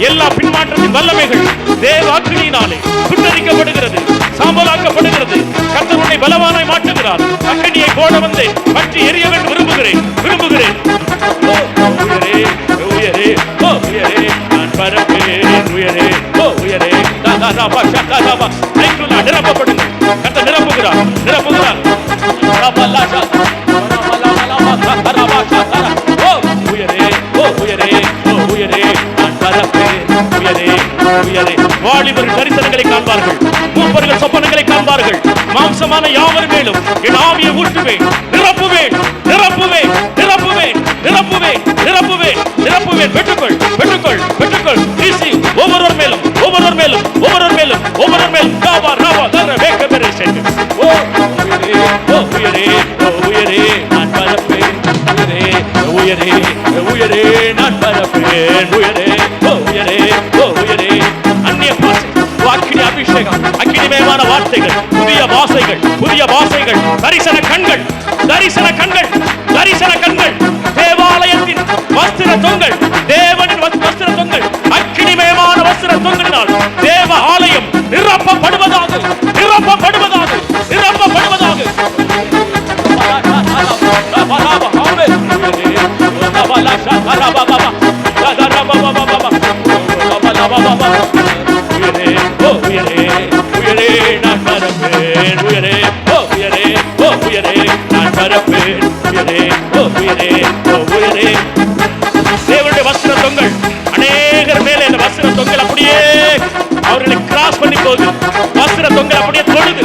எல்லா பின்மாற்றத்தின் வல்லமைகள் தேவ அக்கினியினாலே சுட்டரிக்கப்படுகிறது, சாம்பலாக்கப்படுகிறது. கர்த்தர் உன்னை பலவானாய் மாற்றுகிறார். அக்கினியை போட வந்தேன், பற்றி எரிய வேண்டும் விரும்புகிறேன், விரும்புகிறேன். ஓ உயரே, உயரே, ஓ உயரே, நான் பறப்பேன். உயரே, ஓ உயரே, தாதாபா சதாபா ஐக்குலா நிரப்பப்படுங்க. கர்த்தர் நிரப்புகிறார், நிரப்புகிறார். ஓ உயரே, ஓ உயரே, ஓ உயரே, நான் பறப்பேன். உயரே, உயரே. வாலிபர்கள் தரிசனங்களை காண்பார்கள், மூப்பர்கள் சொப்பனங்களை காண்பார்கள். மாம்சமான யாவர் மேலும் என் ஆவியை ஊற்றுவேன், நிரப்புவேன், நிரப்புவேன், நிரப்புவேன், நிரப்புவேன், நிரப்புவேன், நிரப்புவேன். பெற்றுக்கொள், பெற்றுக்கொள், பெற்றுக்கொள். ஒவ்வொருவர் மேலும், ஒவ்வொருவர் மேலும், ஒவ்வொருவர் மேலும், ஒவ்வொருவர் மேலும். ஓ உயரே, ஓ உயரே, ஓ உயரே, நான் பறப்பேன். உயரே, உயரே, உயரே, நான் பறப்பேன். உயரே, ஓ உயரே, ஓ உயரே. அந்நிய பாஷை, அக்கினி அபிஷேகம், அக்கினிமயமான வார்த்தைகள், புதிய வாசைகள், புதிய வாசைகள். தரிசன கண்கள், தரிசன கண்கள், தரிசன கண்கள். தேவாலயத்தின் வஸ்திர தொங்கல், தேவனின் வஸ்திர தொங்கல், அக்கினிமயமான வஸ்திர தொங்கலினால் தேவ ஆலயம் நிரப்பப்படுவதாக, நிரப்பப்படுவதாக, நிரப்பப்படுவதாக. உயரே, உயரே, நான் பறப்பேன். உயரே, ஓ உயரே, ஓ உயரே, நான் பறப்பேன். உயரே, ஓ உயரே, ஓ உயரே. தேவனுடைய வஸ்திர தொங்கல் அநேகர் மேலே இந்த வஸ்திர தொங்கல் அப்படியே அவர்களை கிராஸ் பண்ணி போகுது. வஸ்திர தொங்கல் அப்படியே தொடுது,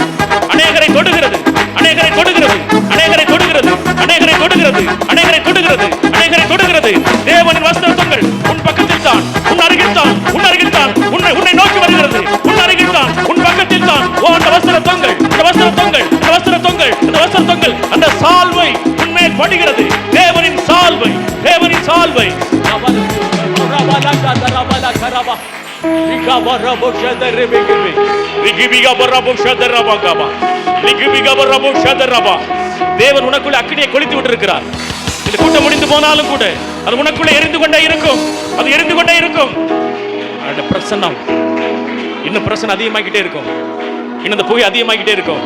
அநேகரை தொடுகிறது, அநேகரை தொடுகிறது, அநேகரை தொடுகிறது, அநேகரை தொடுகிறது, அநேகரை தொடுகிறது, அநேகரை தொடுகிறது. தேவனின் வஸ்திர தொங்கல் உன் பக்கத்தில் தான், உன் அருகில் தான், உன் அருகில் தான், உன்னை நோக்கி வருகிறது. உன் அருகில் தான், உன் பக்கத்தில் தான். ஓ அந்த வஸ்திர தொங்கல், அந்த வஸ்திர தொங்கல், அந்த வஸ்திர தொங்கல், அந்த வஸ்திர தொங்கல், அந்த சால்வை உன்மேல் படுகிறது. தேவனின் சால்வை, தேவனின் சால்வை. தேவன் உனக்குள்ள அக்கினியை கொளுத்தி விட்டிருக்கிறார். இந்த கூட்டம் முடிந்து போனாலும் கூட அது உனக்குள்ள எரிந்து கொண்டே இருக்கும், அது எரிந்து கொண்டே இருக்கும். அந்த பிரசன்னம் இன்னும் பிரசன்னம் அதிகமாகிட்டே இருக்கும். இன்னும் இந்த புகை அதிகமாகிட்டே இருக்கும்.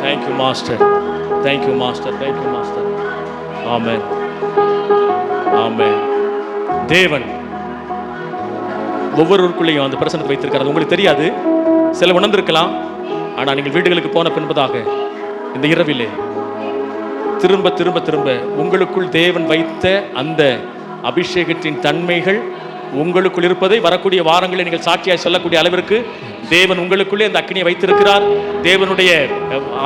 Thank you, Master. Thank you, Master. Thank you, Master. Amen. Amen. தேவன் ஒவ்வொருவருக்குள்ளேயும் அந்த பிரசன்னத்தை வைத்திருக்கிறது. உங்களுக்கு தெரியாது, சில உணர்ந்திருக்கலாம். ஆனால் நீங்கள் வீடுகளுக்கு போன பின்பதாக இந்த இரவிலே திரும்ப திரும்ப திரும்ப உங்களுக்குள் தேவன் வைத்த அந்த அபிஷேகத்தின் தன்மைகள் உங்களுக்குள் இருப்பதை வரக்கூடிய வாரங்களில் நீங்கள் சாட்சியாய் சொல்லக்கூடிய அளவிற்கு தேவன் உங்களுக்குள்ளே அந்த அக்கினியை வைத்திருக்கிறார். தேவனுடைய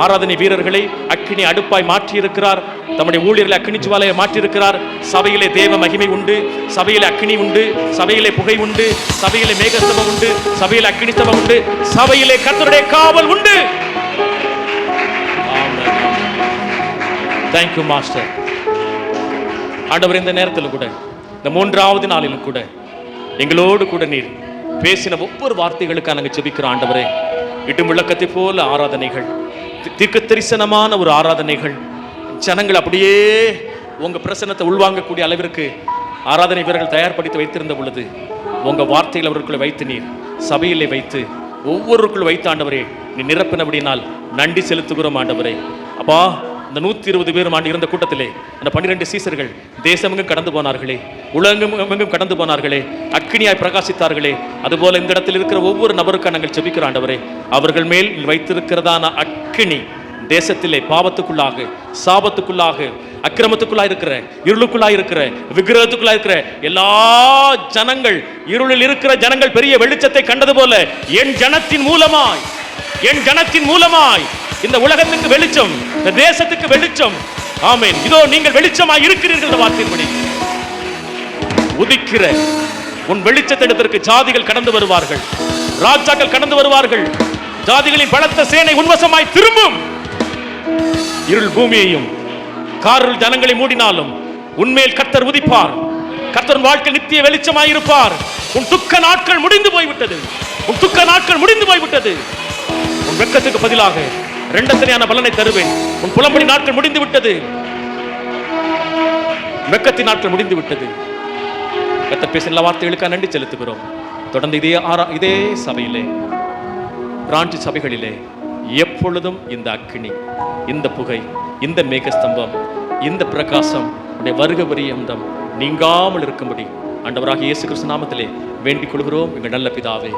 ஆராதனை வீரர்களை அக்கினி அடுப்பாய் மாற்றியிருக்கிறார். தம்முடைய ஊழியர்களை அக்கினி ஜுவாலையை மாற்றியிருக்கிறார். சபையிலே தேவ மகிமை உண்டு, சபையிலே அக்கினி உண்டு, சபையிலே புகை உண்டு, சபையிலே மேகஸ்தம்பம் உண்டு, சபையிலே அக்கினி ஸ்தம்பம் உண்டு, சபையிலே கர்த்தருடைய காவல் உண்டு. Thank you, Master. ஆண்டவர், இந்த நேரத்தில் கூட, இந்த 3வது நாளிலும் கூட எங்களோடு கூட நீர் பேசின ஒவ்வொரு வார்த்தைகளுக்காக நாங்கள் ஜெபிக்கிறோம். ஆண்டவரே, இடும் விளக்கத்தை போல ஆராதனைகள், தீர்க்க தரிசனமான ஒரு ஆராதனைகள், ஜனங்கள் அப்படியே உங்க பிரசன்னத்தை உள்வாங்கக்கூடிய அளவிற்கு ஆராதனை வீரர்கள் தயார்படுத்தி வைத்திருந்த பொழுது உங்க வார்த்தைகள் அவர்களுக்குள்ள வைத்து நீர் சபையிலே வைத்து ஒவ்வொருக்குள் வைத்து ஆண்டவரே நீ நிரப்பினபடினால் நன்றி செலுத்துகிறோம். ஆண்டவரே, அப்பா, இந்த 120 பேரும் ஆண்டு இருந்த கூட்டத்திலே அந்த 12 சீசர்கள் தேசமெங்கும் கடந்து போனார்களே, உலகமெங்கும் கடந்து போனார்களே, அக்கினியாய் பிரகாசித்தார்களே. அதுபோல இந்த இடத்தில் இருக்கிற ஒவ்வொரு நபருக்கும் நாங்கள் ஜெபிக்கிறோம். ஆண்டவரே, அவர்கள் மேல் வைத்திருக்கிறதான அக்கினி தேசத்திலே பாவத்துக்குள்ளாக, சாபத்துக்குள்ளாக, அக்கிரமத்துக்குள்ளாக இருக்கிற, இருளுக்குள்ளாக இருக்கிற, விக்கிரகத்துக்குள்ளாக இருக்கிற எல்லா ஜனங்கள், இருளில் இருக்கிற ஜனங்கள் பெரிய வெளிச்சத்தை கண்டது போல என் ஜனத்தின் மூலமாய் இந்த உலகத்துக்கு வெளிச்சம், இந்த தேசத்துக்கு வெளிச்சம். ஆமென். இதோ நீங்கள் வெளிச்சமாய் இருக்கிறீர்கள். வார்த்தையின்படி உதிக்கிற உன் வெளிச்சத்திடத்திற்கு ஜாதிகள் கடந்து வருவார்கள், ராஜாக்கள் கடந்து வருவார்கள். ஜாதிகளின் பலத்த சேனை உன்வசமாய் திரும்பும். இருள் பூமியையும் காரில் ஜனங்களை மூடினாலும் உன்மேல் கர்த்தர் உதிப்பார். கர்த்தர் வாழ்க்கை நித்திய வெளிச்சமாய் இருப்பார். உன் துக்க நாட்கள் முடிந்து போய்விட்டது. உன் வெட்கத்துக்கு பதிலாக இரண்டத்தனையான பலனை தருவேன். உன் புலம்படி நாட்கள் முடிந்து விட்டது. வெட்கத்தின் நாட்கள் முடிந்து விட்டது. கர்த்தர் பேசின வார்த்தைகளுக்காக நன்றி செலுத்துகிறோம். தொடர்ந்து இதே சபையிலே, பிரான்ச் சபைகளிலே எப்பொழுதும் இந்த அக்கினி, இந்த புகை, இந்த மேகஸ்தம்பம், இந்த பிரகாசம் வருக பரியந்தம் நீங்காமல் இருக்கும்படி ஆண்டவராகிய இயேசு கிறிஸ்து நாமத்திலே வேண்டிக் கொள்கிறோம் எங்கள் நல்ல பிதாவே.